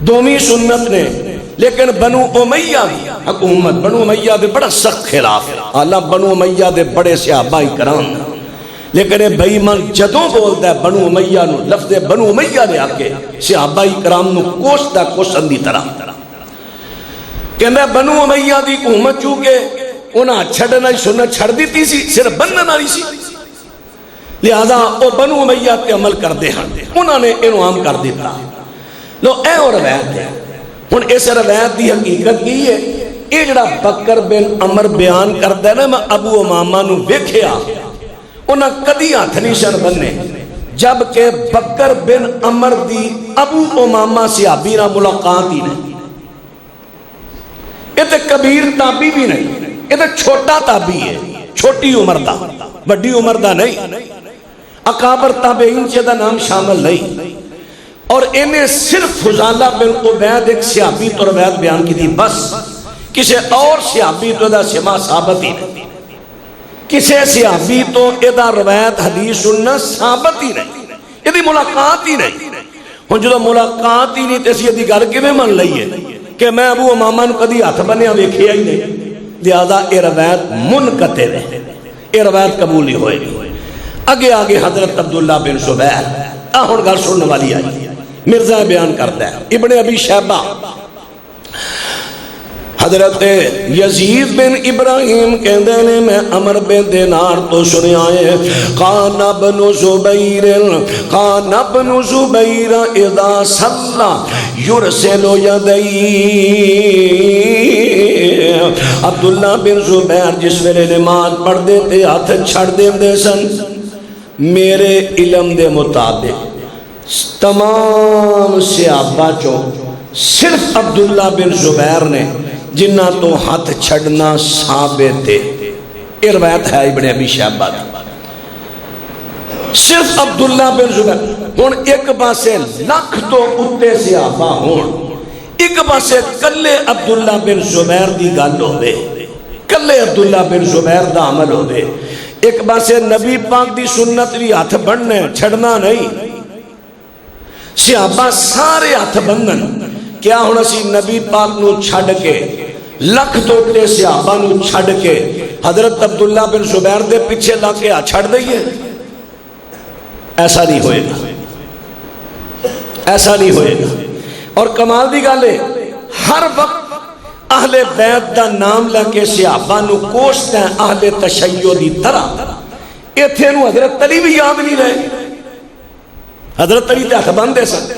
دومی سنت نے لیکن بنو امیہ بھی حکومت بنو امیہ دے بڑا سخت خلاف ہے اللہ بنو امیہ دے بڑے صحابہ کرام لیکن یہ بھائی من جدوں بولتا ہے بنو امیہ نو لفظ بنو امیہ دے آکے صحابہ کرام نو کوشتا کوشن دی طرح کہندہ ہے بنو امیہ دی حکومت چونکہ انہاں چھڑنا ہی سنت چھڑ دیتی سی صرف بننا ناری سی لہذا وہ بنو امیہ پہ عمل کر دے ہاں انہوں نے انعام کر دیتا لو اے اور روایت ہے ہن اس روایت دی حقیقت کی ہے یہ جڑا بکر بن عمر بیان کردا ہے نا میں ابو امامہ نو ویکھیا انہاں کدی ہاتھ نہیں سن بننے جبکہ بکر بن عمر دی ابو امامہ صحابی نہ ملاقات ہی نہیں. یہ تو کبیر تابی بھی نہیں, یہ تو چھوٹا تابی ہے, چھوٹی عمر دا, بڑی عمر دا نہیں. اکابر تابعین سے دا نام شامل نہیں. اور انہیں صرف فضالہ بن عبید ایک صحابی تو روایت بیان کی تھی بس. کسی اور صحابی تو دا سما ثابت ہی نہیں, کسی صحابی تو دا روایت حدیث سننا ثابت ہی نہیں, یہ دی ملاقات ہی نہیں. ہن جو ملاقات ہی نہیں تے اسی دی گل کیویں من لئیے کہ میں ابو امامہ نوں کدی ہاتھ بنیا ویکھیا ہی نہیں, لہذا یہ روایت منقطع ہے, یہ روایت قبول نہیں ہوئے گی. آگے آگے حضرت عبداللہ بن زبیر, ہن گل سننے والی آئی. مرزا بیان کرتا ہے ابن ابی شیبہ حضرت یزید بن ابراہیم کہندے نے میں عمر بن دینار تو سنیا ہے قان ابن زبیر اذا صلی یرسل یدی. عبداللہ بن زبیر جس ویلے نماز پڑھ دیتے ہاتھ چھڑ دے سن. میرے علم دے مطابق تمام صحابہ چوں صرف عبداللہ بن زبیر نے جنہ تو ہاتھ چھڑنا ثابت ہے. یہ روایت ہے ابن ابی شیبہ کی. صرف عبداللہ بن زبیر. ہن ایک پاسے لاکھ تو اتے صحابہ ہون, ایک پاسے کلے عبداللہ بن زبیر دی گل ہوے, کلے عبداللہ بن زبیر دا عمل ہوے. ایک پاسے نبی پاک دی سنت بھی ہاتھ بننے چھڑنا نہیں. صحابہ سارے ہاتھ بندن, کیا ہونا سی نبی پاک نو چھڑ کے لکھ توٹے صحابہ نو چھڑ کے حضرت عبداللہ بن زبیر دے پیچھے لا کے چھڑ دئیے؟ ایسا نہیں ہوئے گا, ایسا نہیں ہوئے گا. اور کمال دی گالے ہر وقت اہل بیت دا نام لے کے صحابہ نو کوشتے ہیں اہل تشیع دی طرح. ایتھے نو حضرت علی بھی یاد نہیں رہے, حضرت علی تے ہاتھ بندے سن.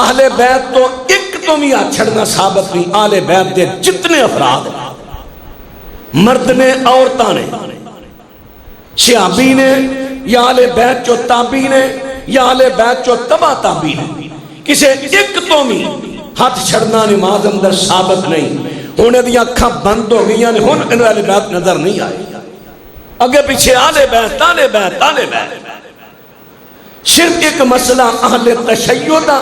اہل بیت تو ایک تو بھی ہاتھ چھڑنا ثابت نہیں. اہل بیت دے جتنے افراد مرد نے عورتاں نے صحابی نے یا اہل بیت جو تابی نے یا اہل بیت جو تبع تابی نے, کسے ایک تو بھی ہاتھ چھڑنا نماز اندر ثابت نہیں. ہونے دیا اکھاں بند ہو گئی نے, ہن ان اہل بیت نظر نہیں آئے. اگے پیچھے اہل بیت اہل بیت اہل بیت. صرف ایک مسئلہ اہل تشیع دا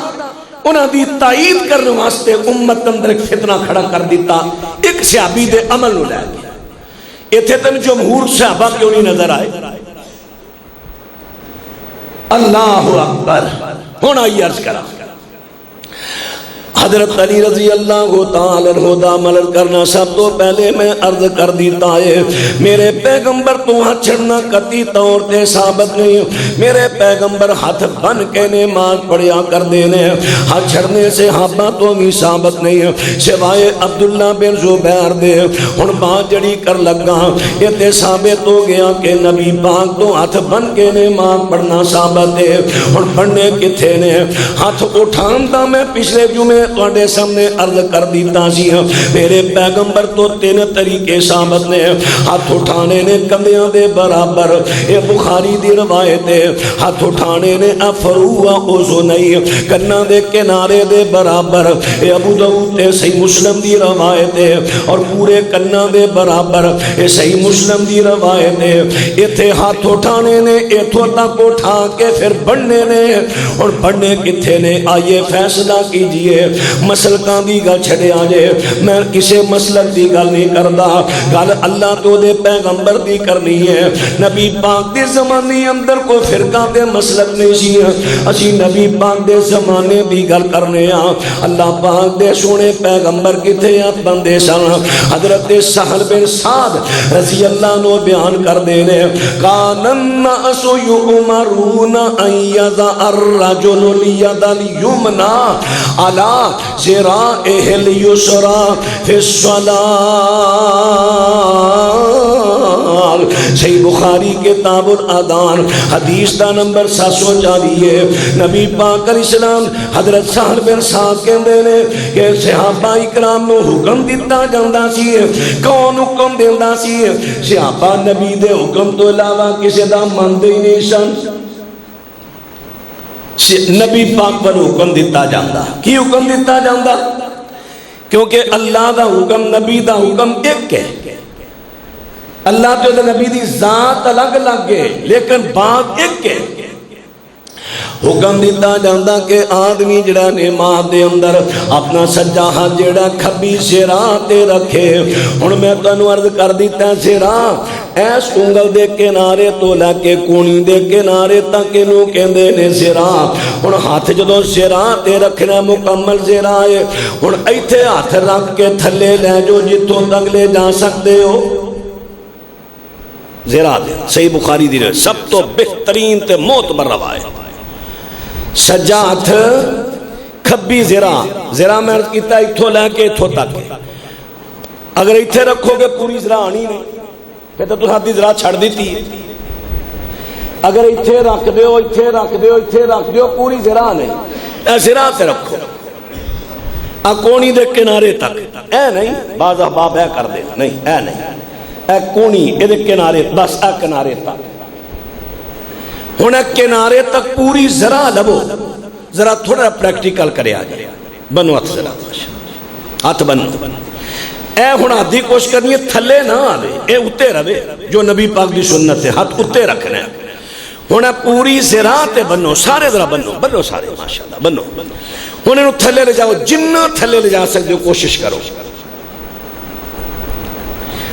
انہاں دی تائید کرنے واسطے امت اندر ایک فتنہ کھڑا کر دیتا, ایک صحابی دے عمل نو لے گیا. ایتھے تن جمہور صحابہ کیوں نہیں نظر آئے؟ اللہ اکبر. ہن آئی عرض کرا حضرت علی رضی اللہ تعالی عنہ دا عمل کرنا. سب تو پہلے میں عرض کر دیتا ہے میرے پیغمبر تو ہاتھ چھڑنا قطعی طور تے ثابت نہیں. میرے پیغمبر ہاتھ بن کے نماز پڑھیا کر دینے, ہاتھ چھڑنے سے صحابہ تو بھی ثابت نہیں سوائے عبداللہ بن زبیر دے. ہن بات جڑی کر لگا یہ تے ثابت ہو گیا کہ نبی پاک تو ہاتھ بن کے نماز پڑھنا ثابت ہے. ہن پڑھنے کتھے نے؟ ہاتھ اٹھان دا میں پچھلے جمعے تواڈے سامنے عرض کر دیتا سی میرے پیغمبر تو 3 طریقے ثابت نے. ہاتھ اٹھانے نے کندھیاں دے برابر, یہ بخاری دی روایت ہے. ہاتھ اٹھانے نے افروا اذنی, کناں دے کنارے دے برابر, یہ ابو داؤد تے صحیح مسلم دی روایت ہے. اور پورے کناں دے برابر, یہ صحیح مسلم دی روایت ہے. ایتھے ہاتھ اٹھانے نے ایتھوں تک اٹھا کے پھر بڑھنے نے. اور بڑھنے کتھے نے؟ آئیے فیصلہ کیجئے. مسلکاں دی گل چھڑے آجے, میں کسے مسلک دی گل نہیں کردا, گل اللہ تو دے پیغمبر دی کرنی ہے. نبی پاک دے زمانے اندر کوئی فرقہ دے مسلک نہیں سی, اسی نبی پاک دے زمانے دی گل کرنے ہاں. اللہ پاک دے سونے پیغمبر کتے ہاتھ بندے سن. حضرت سہل بن سعد رضی اللہ عنہ بیان کر دینے کان الناس یؤمرون ان یضع الرجل الید الیمنی علی ذراعہ الیسری فی الصلاۃ. صحیح بخاری کتاب الادان حدیث دا نمبر 740 ہے. نبی پاک علیہ السلام حضرت سہل بن سعد کہندے نے کہ صحابہ اکرام نو حکم دیتا جاندا سی. کون حکم دیندا سی؟ صحابہ نبی دے حکم تو علاوہ کسی دا مندے ہی نہیں سن. نبی پاک پر حکم دیتا جاندہ. کی حکم دیتا جاندہ؟ کیونکہ اللہ دا حکم نبی دا حکم ایک ہے. اللہ تو نبی دی ذات الگ الگ ہے لیکن بات ایک ہے. حکم دیتا جاندہ کہ آدمی جڑا نماز دے اندر اپنا سجا ہاتھ جڑا کھبی سرا تے رکھے. ہن میں تانوں عرض کر دیتا سرا ایس انگل دے کنارے تو لے کے کونی دے کنارے تک نو کہندے نے سرا. ہن ہاتھ جدوں سرا تے رکھنا مکمل سرا ہے. ہن ایتھے ہاتھ رکھ کے تھلے لے جو جتوں تک لے جا سکتے ہو. زرا دے صحیح بخاری دی رہے سب تو بہترین تے معتبر روایت. سجا ہاتھ کھبی زرا میں عرض کیتا اتھو لے کے اتھو تک. اگر اتھے رکھو گے پوری زرا آنی نہیں پھر تو ہاتھ دی زرا چھڑ دیتی ہے. اگر اتھے رکھ دیو اتھے رکھ دیو اتھے رکھ دیو پوری زرا نہیں. اے زرا تے رکھو کونی دے کنارے تک. اے نہیں بعض احباب اے کر دے نہیں اے نہیں اے کونی اے دے کنارے بس اے کنارے تک. ہن کنارے تک پوری ذرا لبو. ذرا تھوڑا پریکٹیکل کرے آ جائے. بنو ہاتھ ذرا ہاتھ بنو. اے ہن آدھی کوشش کرنی ہے تھلے نہ آوے اے اتے رہے جو نبی پاک دی سنت ہے. ہاتھ اتے رکھنا ہے. ہن پوری ذرا تے بنو سارے ذرا بنو سارے ماشاءاللہ بنو. ہن انہوں تھلے لے جاؤ جنہ تھلے لے جا سکتے ہو کوشش کرو.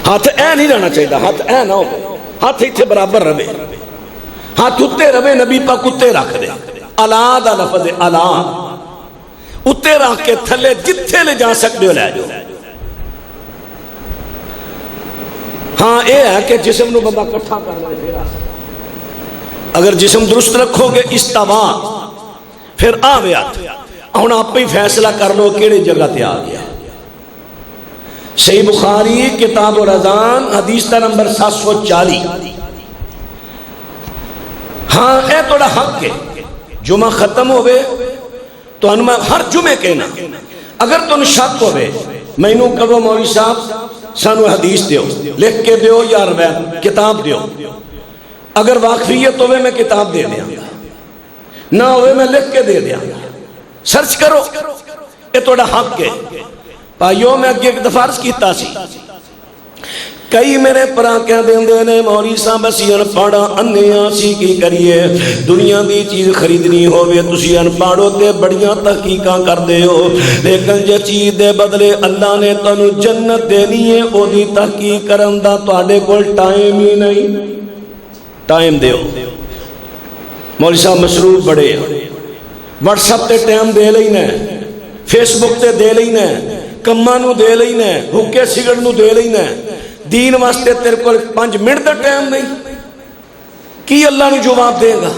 ہاتھ اے نہیں رہنا چاہیے. ہاتھ اے نہ ہو. ہاتھ اتھے برابر رہے. ہاتھ اتے رہے نبی پاک اتے رکھ دے. الا دا لفظ ہے الا. اتے رکھ کے تھلے جتھے لے جا سکتے ہو لے جاؤ. ہاں اے ہے کہ جسم نو بندہ کٹھا کر لے. اگر جسم درست رکھو گے استوا پھر آوے ہاتھ. ہن آپ ہی فیصلہ کر لو کیڑی جگہ تے آ گیا. صحیح بخاری کتاب الاذان حدیث کا نمبر 740. ہاں اے توڑا حق ہے. جمعہ ختم ہوئے تو انما ہر جمعے کہنا. اگر تو شک ہوئے میں نو کہو مولوی صاحب سانو حدیث دیو لکھ کے دیو یا روایت کتاب دیو. اگر واقفیت ہوئے میں کتاب دے دیا نہ ہوئے میں لکھ کے دے دیا. سرچ کرو اے توڑا حق ہے. پائیوں میں اگے ایک دفعہ عرض کیتا سی کئی میرے پرا کہہ دیں نے مولوی صاحب اسی انپڑھا انیاں سی کی کریے. دنیا دی چیز خریدنی ہوئے تسی انپڑھو تے بڑیاں تحقیقاں کر دے ہو لیکن جے چیز دے بدلے اللہ نے تانوں جنت دینی ہے او دی تحقیق کرن دا تواڈے کول ٹائم ہی نہیں. ٹائم دیو. مولوی صاحب مصروف بڑے واٹس ایپ تے ٹائم دے لینا فیس بک تے دے لینا کماں نو دے لینا حکے سگڑ نو دے لینا. دین واسطے تیرے کو 5 منٹ دا ٹائم نہیں. کی اللہ نے جواب دے گا؟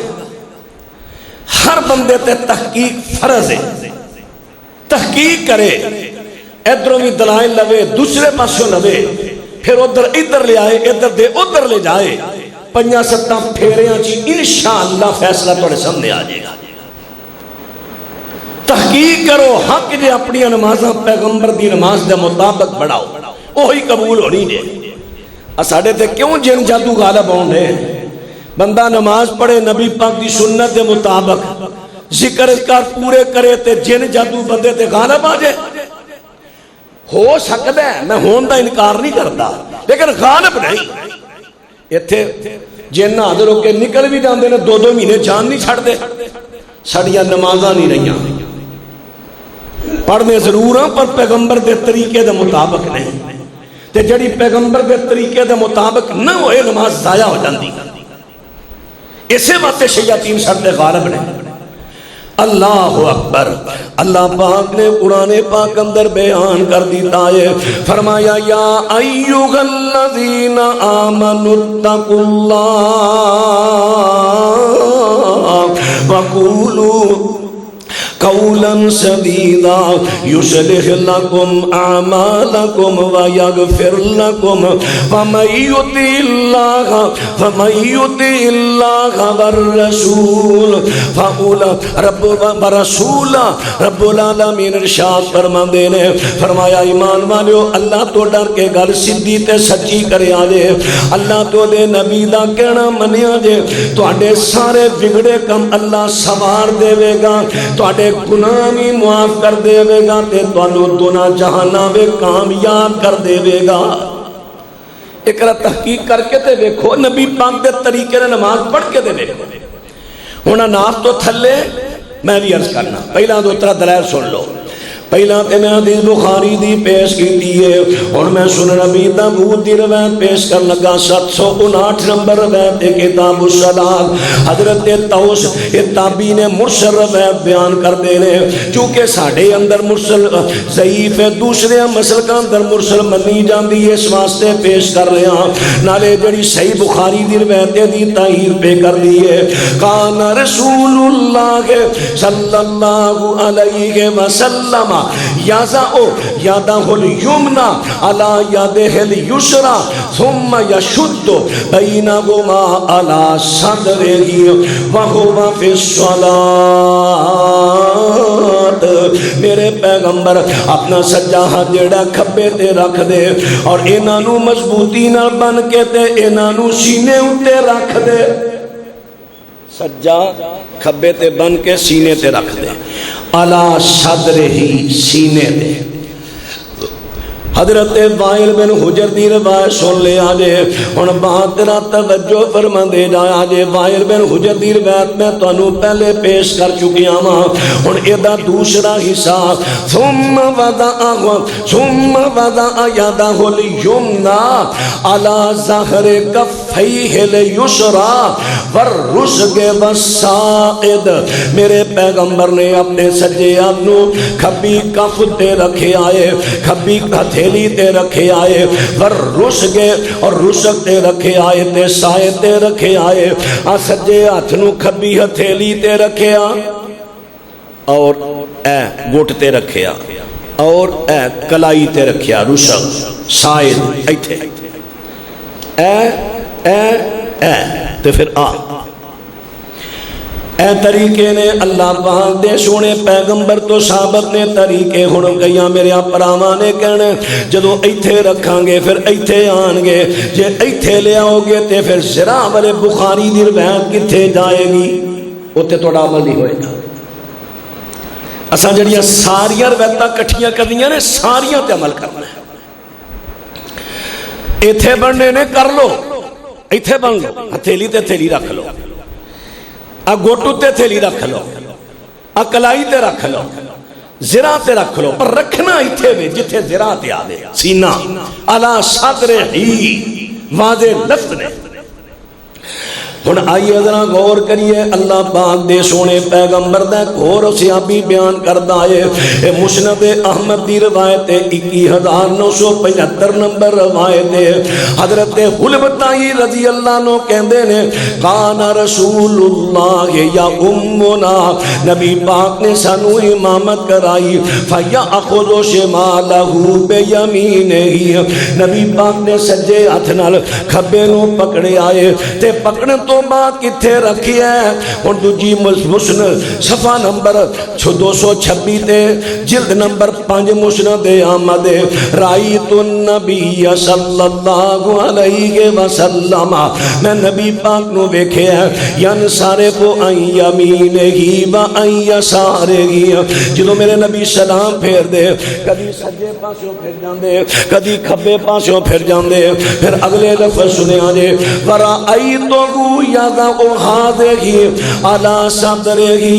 ہر بندے تے تحقیق فرض ہے. تحقیق کرے ادھروں بھی دلائل لوے دوسرے پاسوں لوے پھر ادھر ادھر لے آئے ادھر دے ادھر لے جائے. 5-7 پھیریاں چی انشاءاللہ فیصلہ تھوڑے سامنے آ جائے گا. تحقیق کرو. حق جے اپنی نمازاں پیغمبر دی نماز دے مطابق بڑھاؤ وہی قبول ہونی دے. ساڈے تے کیوں جن جادو غالب ہون دے؟ بندہ نماز پڑھے نبی پاک دی سنت دے مطابق ذکر اذکار پورے کرے تے جن جادو بندے تے غالب آ جائے. ہو سکتا ہے میں ہون دا انکار نہیں کرتا لیکن غالب نہیں. ایتھے جن حاضر ہو کے نکل بھی جاندے نے 2-2 مہینے جان نہیں چھڑ دے. ساڈیاں نمازاں نہیں رہیاں. پڑھنے ضرور ہیں پر پیغمبر دے طریقے دے مطابق نہیں. تے جڑی پیغمبر دے طریقے دے مطابق نہ ہوئے نماز ضائع ہو جاندی. اسے باتیں شیاطین سر دے غالب نے. اللہ اکبر. اللہ پاک نے قرآن پاک اندر بیان کر دیتا ہے فرمایا یا ایھا الذین آمنوا اتقوا اللہ وقولوا قولا سدیدا یصلح لکم اعمالکم ویغفر لکم ومن یطع اللہ والرسول رب العالمین ارشاد فرماندے نے فرمایا ایمان والو اللہ تو ڈر کے گل سیدھی تے سچی کریا جے اللہ تو دے نبی دا کہنا منیا جے تواڈے سارے بگڑے کم اللہ سوار دے گا تواڈے گناہ بھی معاف کر دے گا تے تانوں دونوں جہاناں وچ کامیاب کر دے گا ایک را تحقیق کر کے تے دیکھو نبی پاک دے طریقے نے نماز پڑھ کے دے دیکھو ہونا ناف تو تھلے میں بھی عرض کرنا پہلا دو ترا دلائل سن لو پہلا تے میں حدیث بخاری دی پیش کیتی ہے اور میں سنن ابی داؤد دی روایت پیش کر لگا 759 نمبر روایت کتاب الصلاۃ حضرت طوس تابعی نے مرسل روایت بیان کر دے نے چونکہ ساڈے اندر مرسل ضعیف ہے دوسرے مسلکاں اندر مرسل منی جاندی ہے اس واسطے پیش کر رہے ہاں نالے جڑی صحیح بخاری دی روایت دی تائید پہ کر دی ہے کان رسول اللہ صلی اللہ علیہ وسلم یادہ الیمنا علی یادہ الیسرا ثم یشد بینہما علی صدرہ وہو فی الصلاۃ میرے پیغمبر اپنا سجا ہاتھ جڑا کھبے تے رکھ دے اور انہاں نو مضبوطی نال بن کے تے انہاں نو سینے اتے رکھ دے سجا کھبے تے بن کے سینے تے رکھ دے علا صدر ہی سینے دے حضرت وائل بن حجر دی روایت سن لے آجے ہن بات تیرا توجہ فرما دے جایا جے وائل بن حجر دی روایت میں تانوں پہلے پیش کر چکیا ہاں ہن ایدا دوسرا حصہ ثم وضع یدہ الیمنا علی ظہر کفیہ الیسرا والرسغ والساعد میرے پیغمبر نے اپنے سجے ہاتھ نو کھبی کف تے رکھے آئے کھبی ہتھیلی تے رکھے آئے والرسغ اور رسغ تے رکھے آئے تے سائے تے رکھے آئے سجے ہاتھ نو کھبی ہتھیلی تے رکھے آ اور اے گھٹ تے رکھے آ اور اے کلائی تے رکھے آ رسغ سائے ایتھے اے تے پھر اے طریقے نے اللہ پاک دے سونے پیغمبر تو ثابت نے طریقے ہن گئیاں میرے پراواں نے کہنے جدوں ایتھے رکھاں گے پھر ایتھے آن گے جے ایتھے لے آؤ گے تے پھر ذرا والے بخاری دی روایت کتھے جائے گی اوتے تہاڈا عمل نہیں ہوئے گا اساں جڑیاں ساریاں روایتاں کٹھیاں کردیاں نے ساریاں تے عمل کرنا ہے ایتھے بننے نے کر لو ایتھے بن لو ہتھیلی تے تھیلی رکھ لو گوٹو تے تھیلی رکھ لو کلائی تے رکھ لو زرا تے رکھ لو پر رکھنا ایتھے میں جتھے زرا تے آدھے سینہ علا صدر ہی واضح لفظ نے ہن آئیے ذرا غور کریے اللہ پاک دے سونے پیغمبر دا غور سیابی بیان کردا ہے مسند احمد دی روایت 21975 نمبر روایت ہے حضرت حلبتائی رضی اللہ عنہ کہندے نے کان رسول اللہ یا امنا نبی پاک نے سانو امامت کرائی فیاخذ شمالہ بیمینہ نبی پاک نے سجے ہاتھ نال کھبے نو پکڑے آئے تے پکڑن تو بعد کتھے رکھی ہے اور دوجی مسند صفحہ نمبر 226 تے جلد نمبر 5 مسند احمد رائیت النبی صلی اللہ علیہ وسلم میں نبی پاک نو دیکھے ہیں ینصرف عن یمینہ و عن یسارہ جدوں میرے نبی سلام پھیر دے کبھی سجے پاسوں پھر جاندے کبھی کھبے پاسوں پھر جاندے پھر اگلے لفظ سنے آجے ورائیتو یادہ احادہی علی صدرہی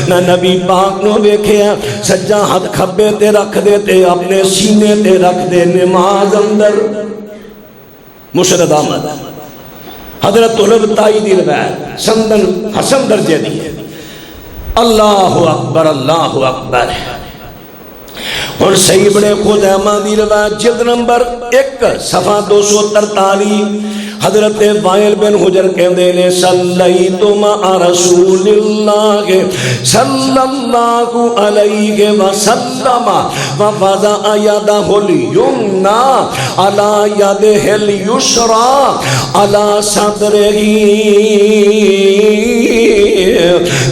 میں نبی پاک نو دیکھے سجا ہاتھ کھبے تے رکھ دیتے اپنے سینے تے رکھ دے نماز اندر مسند احمد حضرت طلبتائی دی روایت سندن حسن درجے دی ہے اللہ اکبر اللہ اکبر اور صحیح بڑے خزیمہ دی روایت جلد نمبر 1 صفحہ 243 حضرت وائل بن حجر کہندے نے صلیت مع رسول اللہ صلی اللہ علیہ وسلم ووضع یدہ الیمنی علی یدہ الیسری علی صدرہ.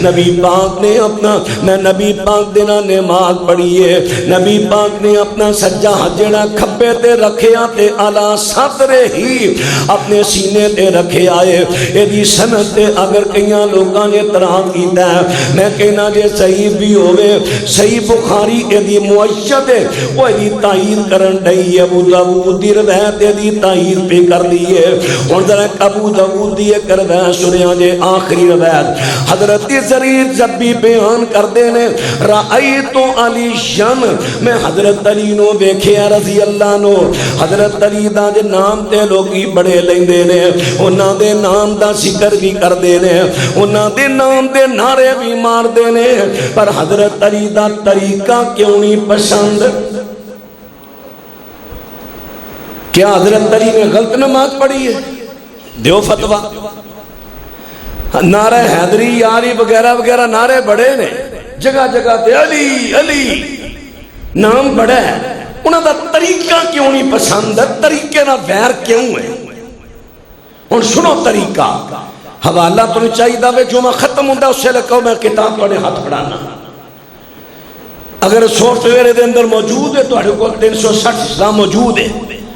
نبی پاک نے اپنا میں نبی پاک دینا نماز پڑھی ہے. نبی پاک نے اپنا سجا ہاتھ جڑا کھبے تے رکھیا تے اعلی صدرے ہی اپنے سینے تے رکھے آئے. ایدی سند تے اگر کئیاں لوگاں نے اعتراض کیتا ہے میں کہنا جے صحیح بھی ہوئے صحیح بخاری ایدی معیت ہے وہ ایدی تائید کرن ڈئی ہے. ابو داؤد دی روایت ایدی تائید پہ کر دی ہے. اور ذرا ابو داؤد دی ایک روایت سنیا جے آخری روایت حضرت زریر جب بھی بیان کر دینے رأیت علی شن میں حضرت علی نو بیکھیا رضی اللہ نو. حضرت علی دا دے نام تے لوگی بڑے لیندے نے انہاں دے نام دا ذکر بھی کر دینے انہاں دے نام دے نعرے بھی مار دینے پر حضرت علی دا طریقہ کیوں نہیں پسند. کیا حضرت علی نے غلط نماز پڑھی ہے؟ دیو فتوہ. نعرہ حیدری یاری وغیرہ وغیرہ نعرے بڑے نے جگہ جگہ تے علی علی نام بڑا ہے. انہاں دا طریقہ کیوں نہیں پسند ہے؟ طریقے نہ ویر کیوں ہے؟ اور سنو طریقہ حوالہ تو نہیں چاہیے دا جو میں ختم ہوں دا اس سے لکھو میں کتاب توڑے ہاتھ پڑھانا. اگر سافٹ ویئر دے اندر موجود ہے تو اڑے کو 360 اسلام موجود ہے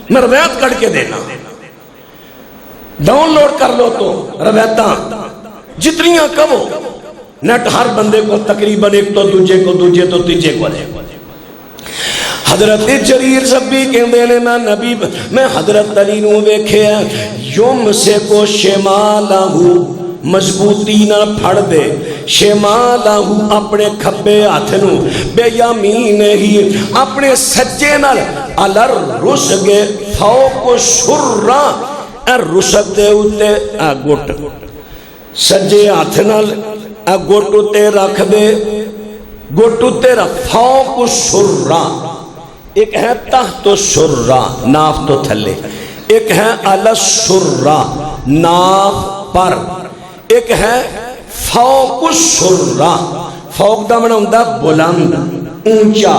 میں روایت کر کے دینا ڈاؤن لوڈ کر لو تو روایتاں جتنیاں کبو نیٹ ہر بندے کو تقریباً ایک تو دوجے کو دوجے تو تیجے کو لے. حضرت جریر سب بھی کہندے نے میں حضرت علی نو ویکھیا یوم سے کو شمالہو مضبوطی نہ پھڑ دے شمالہو اپنے کھبے ہاتھ نو بے یمین ہی اپنے سجے نال الر رسگے فوق شرہ رسگ دے اتے گٹ سجے ہاتھ نال گٹ اتے رکھ دے گٹ اتے رکھ فوق شرہ. ایک ہے تحت شرہ ناف تو تھلے ایک ہے علی شرہ ناف پر ایک ہے فوق شرہ. فوق دا منہ ہوندہ بلند اونچا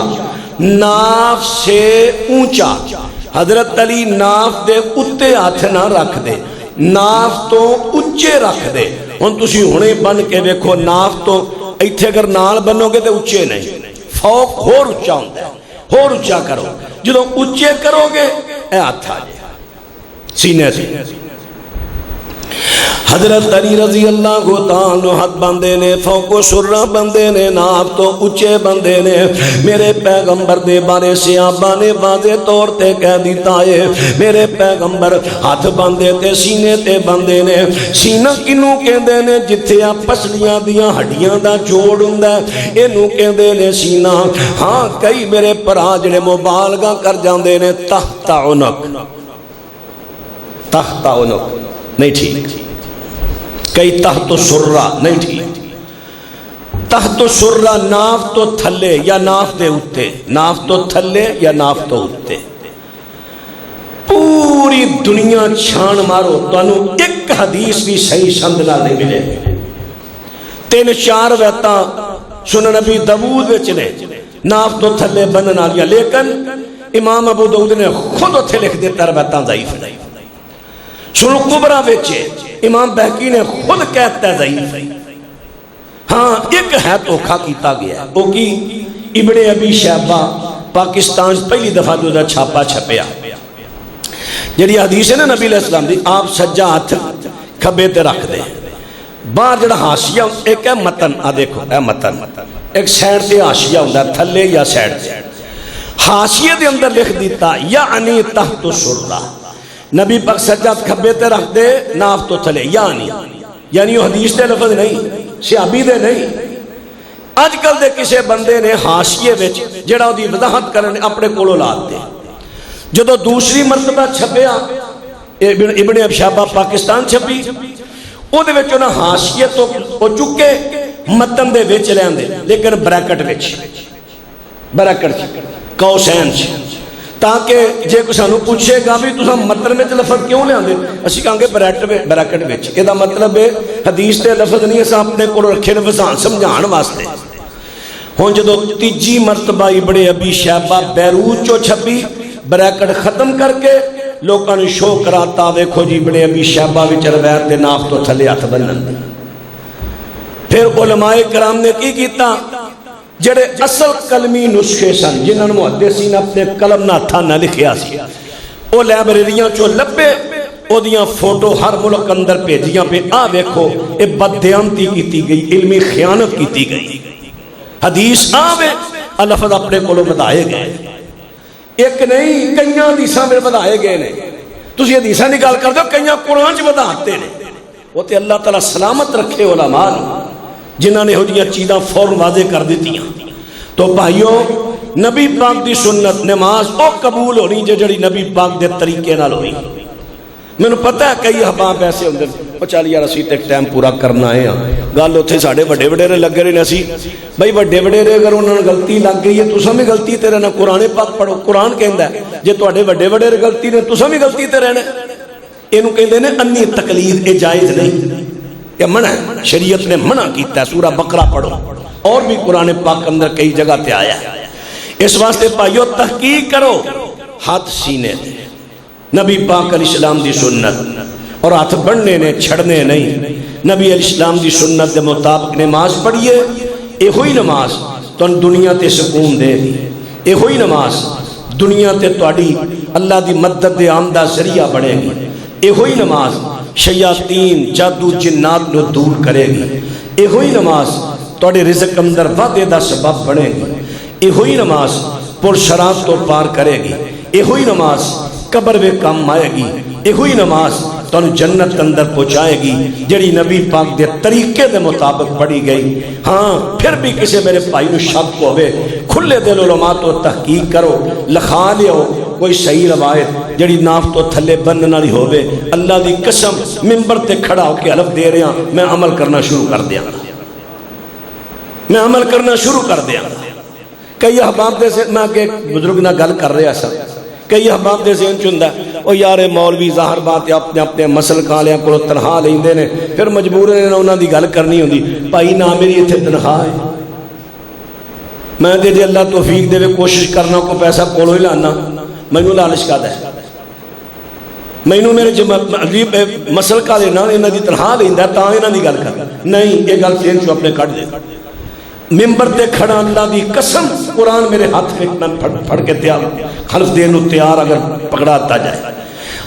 ناف سے اونچا. حضرت علی ناف دے اتے ہاتھ نہ رکھ دے ناف تو اچے رکھ دے. ہن تسی ہونے بن کے دیکھو ناف تو ایتھے اگر نال بنو گے تو اچے نہیں فوق ہور اچا ہوندہ ہے ہور اچا کرو جدو اچے کرو گے اے ہاتھ آ جائے سینے سے. حضرت علی رضی اللہ تعالیٰ ہاتھ بندے نے فوق و شرہ بندے نے ناف تو اچے بندے نے. میرے پیغمبر دے بارے صحابہ نے واضح طور تے کہہ دیتا ہے میرے پیغمبر ہاتھ بندے تے سینے تے بندے نے. سینہ کنوں کہندے نے جتھے آپ پسلیاں دیاں ہڈیاں دا جوڑ ہوندا ہے اینوں کہندے نے سینہ. ہاں کئی میرے پرا جڑے مبالغہ کر جاندے نے تحت عنق نہیں ٹھیک کئی تحت سرہ نہیں ٹھیک. تحت سرہ ناف تو تھلے یا ناف دے اتے ناف تو تھلے یا ناف تو اتے. پوری دنیا چھان مارو تو انہوں ایک حدیث بھی صحیح سندنا نہیں ملے. 3-4 ویتاں سنن نبی داؤد وچ نے ناف تو تھلے بننا لیا لیکن امام ابو داؤد نے خود اتھے لکھ دیتا روایتاں ضعیف نہیں. سنو کبرا ویچے امام بہقی نے خود کہتا ہے ضعیف. ہاں ایک ہے توکھا کیتا گیا وہ کی ابن ابی شیبہ پاکستان پہلی دفعہ جو چھاپا چھپیا جڑی حدیث ہے نا نبی علیہ السلام دی آپ سجا ہاتھ کھبے تے رکھ دے باہر جڑا حاشیہ ایک ہے متن آ دیکھو اے متن ایک سیڈ تے حاشیہ ہوتا ہے تھلے یا سیڈ تے حاشیے دے اندر لکھ دیتا یعنی تحت سرہ نبی پاک سجاد کھبے تے رکھ دے ناف تو تھلے یعنی وہ حدیث دے لفظ نہیں صحابی دے نہیں. آج کل دے کسے بندے نے حاشیے وچ جڑا دی وضاحت کرنے اپنے کولو لاد دے جدو دوسری مرتبہ چھپیا ابن ابی شیبہ پاکستان چھپی او دے وچ انہاں حاشیے تو او چکے متن دے وچ لیندے لیکن بریکٹ وچ بریکٹ قوسین تاکہ جے کوئی سانو پوچھے گا بھی تساں مطلب میں لفظ کیوں لے آندے اسی کہاں گے بریکٹ وچ یہ مطلب ہے حدیث تے لفظ نہیں اساں اپنے کول رکھے نے وسان سمجھان واسطے ہن جدوں تیجی مرتبہ ابن ابی شیبہ بیروت چو چھپی بریکٹ ختم کر کے لوکاں نے شو کراتا ویکھو جی ابن ابی شیبہ وچ روایت دے ناف تو تھلے ہاتھ بنن پھر علماء کرام نے کی کیتا جڑے اصل کلمی نسخے سن جنہاں نے محدثین اپنے قلم نہ ہتھاں نہ لکھیا سی او لائبریریاں چوں لبے او دیاں فوٹو ہر ملک اندر بھیجیاں پہ آ ویکھو اے بددیانتی کیتی گئی علمی خیانت کیتی گئی حدیث آوے لفظ اپنے کولوں بدائے گئے ایک نہیں کئیاں حدیثاں میں بدائے گئے نے تسی حدیثاں دی گل کردے ہو کئیاں قرآن چ بداتے نے وہ تے اللہ تعالیٰ سلامت رکھے علماء جنہاں نے ہو جیاں چیزاں فوراً واضح کر دیتی ہیں تو بھائیو نبی پاک دی سنت نماز او قبول ہونی جڑی نبی پاک دے طریقے نال ہوئی میں نے پتہ ہے کئی احباب ایسے ہوندے او چل یار اسی تے ٹائم پورا کرنا ہے گل اوتھے ساڈے وڈے وڈیرے لگے رہے اسی بھائی وڈے وڈیرے اگر انہاں نوں غلطی لگ گئی ہے تساں بھی غلطی تے رہنا قرآن پاک پڑھو قرآن کہندا ہے جے تواڈے وڈے وڈیرے غلطی نے تساں بھی غلطی تے رہنا اینوں کہندے نے انی تقلید اے جائز نہیں یہ منع ہے شریعت نے منع کیتا ہے سورہ بقرہ پڑھو اور بھی قرآن پاک اندر کئی جگہ تے آیا ہے اس واسطے بھائیو تحقیق کرو ہاتھ سینے دے نبی پاک علیہ السلام دی سنت اور ہاتھ بڑھنے نے چھڑنے نہیں نبی علیہ السلام دی سنت دے مطابق نماز پڑھیے اے ہوئی نماز تو دنیا تے سکون دے گی اے ہوئی نماز دنیا تے تواڈی اللہ دی مدد دے آمدہ ذریعہ بڑھے گی اے ہوئی نماز شیاطین جادو جنات نو دور کرے گی اے ہوئی نماز تواڈے رزق اندر وعدے دا سبب بنے گی اے ہوئی نماز پرشرات تو پار کرے گی اے ہوئی نماز قبر میں کام آئے گی اے ہوئی نماز تو جنت اندر پہنچائے گی جڑی نبی پاک دے طریقے دے مطابق پڑھی گئی ہاں پھر بھی کسی میرے بھائی نو شک ہوئے کھلے دل علماء تو تحقیق کرو لکھا لیو کوئی صحیح روایت جڑی ناف تو تھلے بننے والی ہوئے اللہ دی قسم منبر تے کھڑا ہو کے حلف دے رہا میں عمل کرنا شروع کر دیا میں عمل کرنا شروع کر دیا کئی احباب دے سے میں آگے بزرگ نہ گل کر رہا سا کئی احباب دے ذہن چندہ او یار مولوی ظاہر بات اپنے اپنے مسل کالیاں کو تنہا لیندے نے پھر مجبور نے انہاں دی گل کرنی ہوندی بھائی نہ میری ایتھے تنہا ہے میں دے اللہ توفیق دے کوشش کرنا کو پیسہ کولو ہی لانا مینوں لالچ کردا ہے مینوں میرے مسل کالے نہ انہاں دی تنہا لیندا تاں انہاں دی گل کر نہیں یہ گل ذہن چوں اپنے کڈ دے ممبر تے کھڑا اللہ دی قسم قرآن میرے ہاتھ میں پھڑ کے تیار حلف دینو تیار اگر پکڑاتا جائے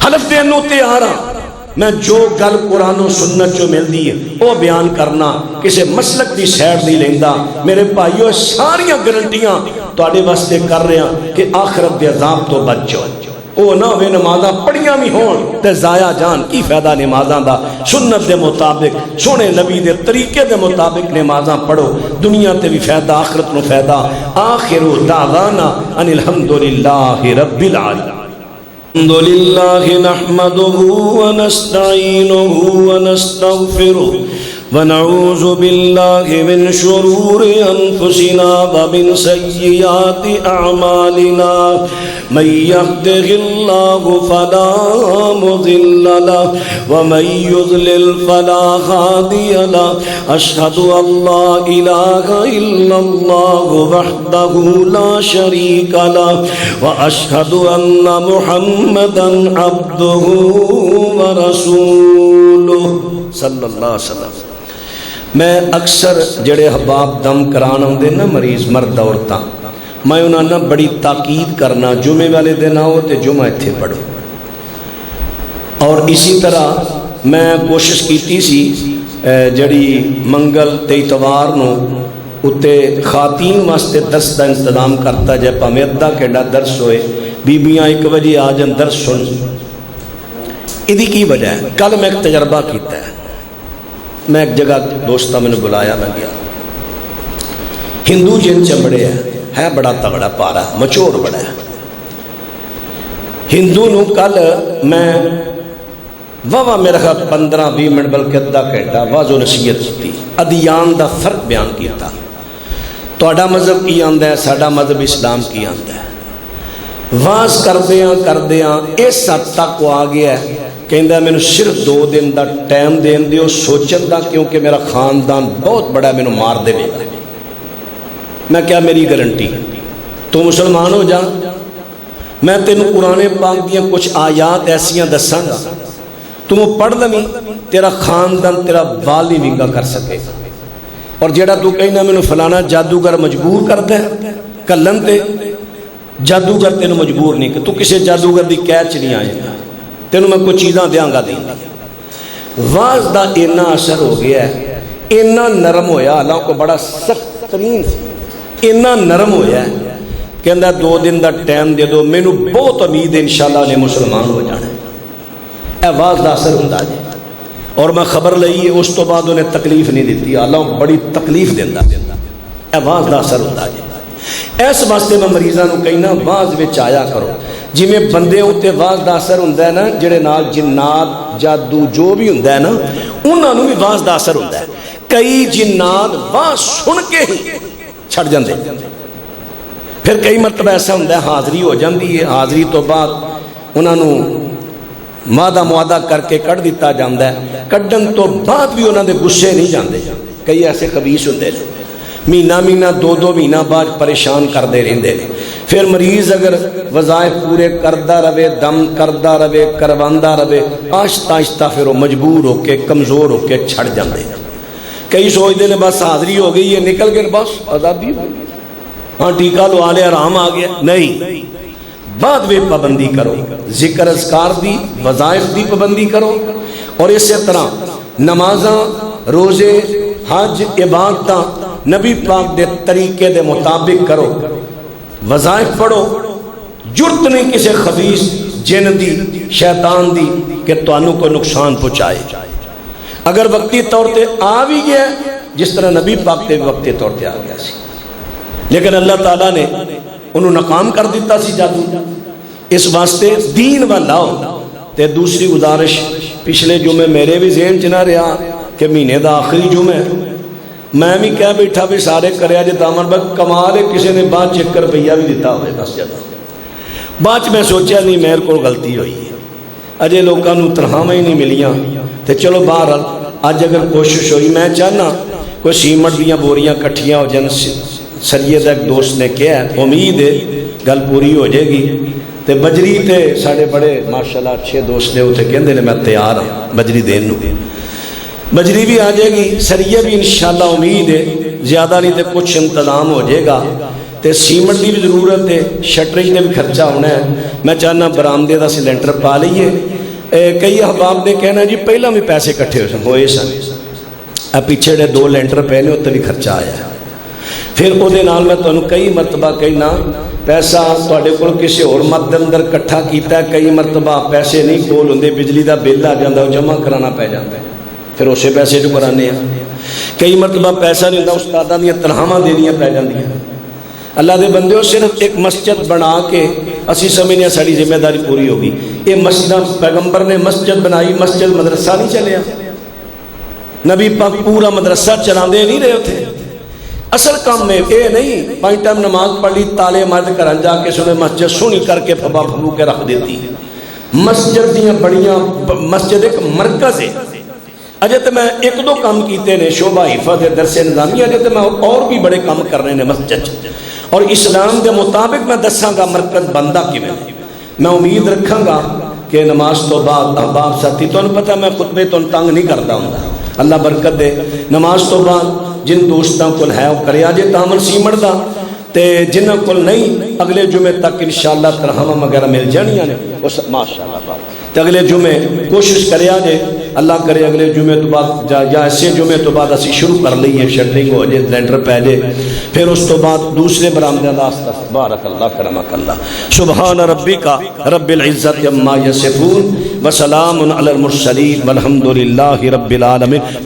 حلف دینو تیار میں جو گل قرآن و سنت جو مل دی ہے وہ بیان کرنا کسی مسلک دی سیڑ نہیں لیندہ میرے بھائیو ساریاں گرنٹیاں تو آڑے واسطے کر رہے ہیں کہ آخرت دے عذاب تو بچ جاؤ او نہ ہوئے نمازاں پڑھیاں بھی ہون تے ضائع جان کی فائدہ نمازاں دا سنت دے مطابق سونے نبی دے طریقے دے مطابق نمازاں پڑھو دنیا تے بھی فائدہ آخرت نو فائدہ آخر دعوانا ان الحمدللہ رب العالمین الحمدللہ نحمده ونستعینه ونستغفره ونعوذ بالله من شرور أنفسنا ومن سيئات أعمالنا من يهده الله فلا مضل له ومن يضلل فلا هادي له أشهد أن لا إله إلا الله وحده لا شريك له وأشهد أن محمدا عبده ورسوله صلى الله عليه وسلم میں اکثر جڑے حباب دم کرانا ہوں دے نا مریض مرد عورتاں میں انہاں نا بڑی تاکید کرنا جمعے والے دن آؤ تے جمعہ اتھے پڑھو اور اسی طرح میں کوشش کیتی سی جڑی منگل تے اتوار نو اتے خواتین واسطے درس دا انتظام کرتا جائے پاویں ادھا گھنٹہ درس ہوئے بیبیاں 1 بجے آ جان درس سن ادھی کی وجہ ہے کل میں ایک تجربہ کیتا ہے میں ایک جگہ دوستہ میں نے بلایا میں گیا ہندو جن چمڑے ہے بڑا تگڑا پارا مچور بڑا ہے ہندو نو کل میں واہ میرا خیال 15-20 منٹ بلکہ ادھا گھنٹہ واضح و نصیحت کی ادیان دا فرق بیان کیتا تہاڈا مذہب کی آندا ہے ساڈا مذہب اسلام کی آندا ہے واز کردیاں اس حد تک وہ آ گیا ہے، کہندا مینوں صرف 2 دن دا ٹائم دین دیو سوچن دا، کیونکہ میرا خاندان بہت بڑا مینوں مار دے گا۔ میں کیا میری گارنٹی؟ تو مسلمان ہو جا، میں تینوں قرآن پاک دیاں کچھ آیات ایسیاں دساں گا، تم وہ پڑھ لویں، تیرا خاندان تیرا بال نہیں ونگا کر سکے۔ اور جیڑا تو کہنا مینوں فلانا جادوگر مجبور کردا ہے کلن تے، جادوگر تینوں مجبور نہیں کہ تو کسی جادوگر دی قید چ نہیں آئے گا، تینوں میں کچھ چیزاں دیاں گا۔ واز دا اینا اثر ہو گیا ہے، اینا نرم ہویا، اللہ کو بڑا سخت ترین اینا نرم ہویا ہے، کہندا 2 دن دا ٹائم دے دو، مینوں بہت امید ہے انشاءاللہ نے مسلمان ہو جانا۔ اے واز دا اثر ہوندا جی، اور میں خبر لئی ہے اس تو بعد انہیں تکلیف نہیں دیتی، اللہ بڑی تکلیف دیندا، اے واز دا اثر ہوندا جی۔ اس واسطے میں مریضاں نوں کہنا واز وچ آیا کرو، جویں بندے اوتے واز دا اثر ہوندا ہے نا، جڑے نال جنات جادو جو بھی ہوندا ہے نا، انہاں نوں بھی واز دا اثر ہوندا ہے۔ کئی جنات واز سن کے ہی چھڑ جاندے، پھر کئی مرتبہ ایسا ہوندا ہے حاضری ہو جاندی ہے، حاضری تو بعد انہاں نوں مادہ معادہ کر کے کٹ دیتا جاندا ہے، کڈن تو بعد بھی انہاں دے غصے نہیں جاندے۔ کئی ایسے خبیث ہوندے نے، مہینہ 2 مہینہ بعد پریشان کردے رہندے نے، پھر مریض اگر وظائف پورے کردا رہے، دم کردا رہے، کرواندا رہے، آہستہ آہستہ پھر وہ مجبور ہو کے کمزور ہو کے چھڑ جاندے۔ کئی سوچتے ہیں بس حاضری ہو گئی ہے، نکل گئے، بس آزادی ہو گئی، ہاں ٹیکہ لوا لے آرام آ گیا۔ نہیں، بعد میں پابندی کرو، ذکر اذکار دی وظائف دی پابندی کرو، اور اسی طرح نمازاں روزے حج عبادتاں نبی پاک دے طریقے دے مطابق کرو، وظائف پڑھو، جرت نہیں کسی خبیث جن دی شیطان دی کہ تانوں کو نقصان پہنچائے۔ اگر وقتی طور تے آ بھی گیا جس طرح نبی پاک تے وقتی طور تے آ گیا سی، لیکن اللہ تعالیٰ نے انہوں ناکام کر دیتا سی جادو۔ اس واسطے دین و لاؤ۔ تے دوسری گزارش، پچھلے جمعے میرے بھی ذہن چ نہ رہا کہ مہینے دا آخری جمعہ، میں بھی کہہ بیٹھا بھی سارے کریا جے دامن بک کمال ہے، کسی نے بعد 1 روپیہ بھی دیتا ہوئے بس جاتا۔ بعد میں سوچا نہیں میرے کو غلطی ہوئی ہے، اجے لوگوں نوں تنخواہیں ہی نہیں ملیاں، تے چلو باہر اج اگر کوشش ہوئی، میں چاہنا کوئی سیمنٹ دیاں بوریاں کٹھیاں ہو جان۔ سید ایک دوست نے کہا ہے، امید ہے گل پوری ہو جائے گی، تے بجری تے ساڑے بڑے ماشاءاللہ اچھے دوست نے اتنے کہندے نے میں تیار ہوں بجری دین نوں، بجری بھی آ جائے گی، سریے بھی انشاءاللہ امید ہے زیادہ نہیں تے کچھ انتظام ہو جائے گا، تے سیمنٹ دی بھی ضرورت ہے، شٹرنگ تے بھی خرچہ ہونا ہے۔ میں چاہنا برآمدے دا سلینڈر پا لئیے۔ کئی احباب نے کہنا جی پہلا بھی پیسے کٹھے ہوئے سن، پیچھے 2 لینٹر پے نے اتنے بھی خرچہ آیا ہے۔ پھر وہ میں تمہیں کئی مرتبہ کہنا پیسہ تھوڑے کو کسی اور مد اندر کٹھا کیتا ہے، کئی مرتبہ پیسے نہیں کول ہوندے، بجلی دا بل آ جاتا وہ جمع کرانا پی جاتا ہے، پھر اسے پیسے جو کرانے ہیں۔ کئی مرتبہ پیسہ نہیں ہوتا، استاداں دیاں تنخواہیں دینیاں پی جاندیاں۔ اللہ دے بندے صرف ایک مسجد بنا کے اسی سمجھنے ساری ذمہ داری پوری ہوگی۔ یہ مسجد پیغمبر نے مسجد بنائی، مسجد مدرسہ نہیں چلیا، نبی پاک پورا مدرسہ چلاندے نہیں رہے تھے۔ اصل کام میں یہ نہیں 5 ٹائم نماز پڑھ لی، تالے مرد گھر جا کے سنے مسجد سونی کر کے پھبا پھبو کے رکھ دیتی۔ مسجد دیاں بڑیاں، مسجد ایک مرکز ہے۔ اجے تو میں 1-2 کام کیتے نے، شعبہ حفظ درس نظامی، اجے تو میں اور بھی بڑے کام کر رہے ہیں مسجد، اور اسلام دے مطابق میں دساں گا مرکز بندہ کیویں۔ میں امید رکھاں گا کہ نماز تو بعد احباب ساتھی تمہیں پتہ میں خطبے تو تنگ نہیں کرتا ہوں، اللہ برکت دے۔ نماز تو بعد جن دوستوں کو ہے وہ کریا جے تعامل سیمنٹ دا، تے جنہوں کو نہیں اگلے جمعے تک انشاءاللہ ترہم وغیرہ مل جانیاں نے، اس ماشاءاللہ تے اگلے جمعے کوشش کریا جے، اللہ کرے اگلے جمعے تو بعد یا ایسے جمعے تو بعد اسی شروع کر لئیے، شٹرنگ ہو جائے، لینڈر پہ جائے، پھر اس تو بعد دوسرے برآمدے راستہ۔ بارک اللہ کرمک اللہ۔ سبحان ربک رب العزت عما یصفون وسلام علی المرسلین والحمد للہ رب العالمین۔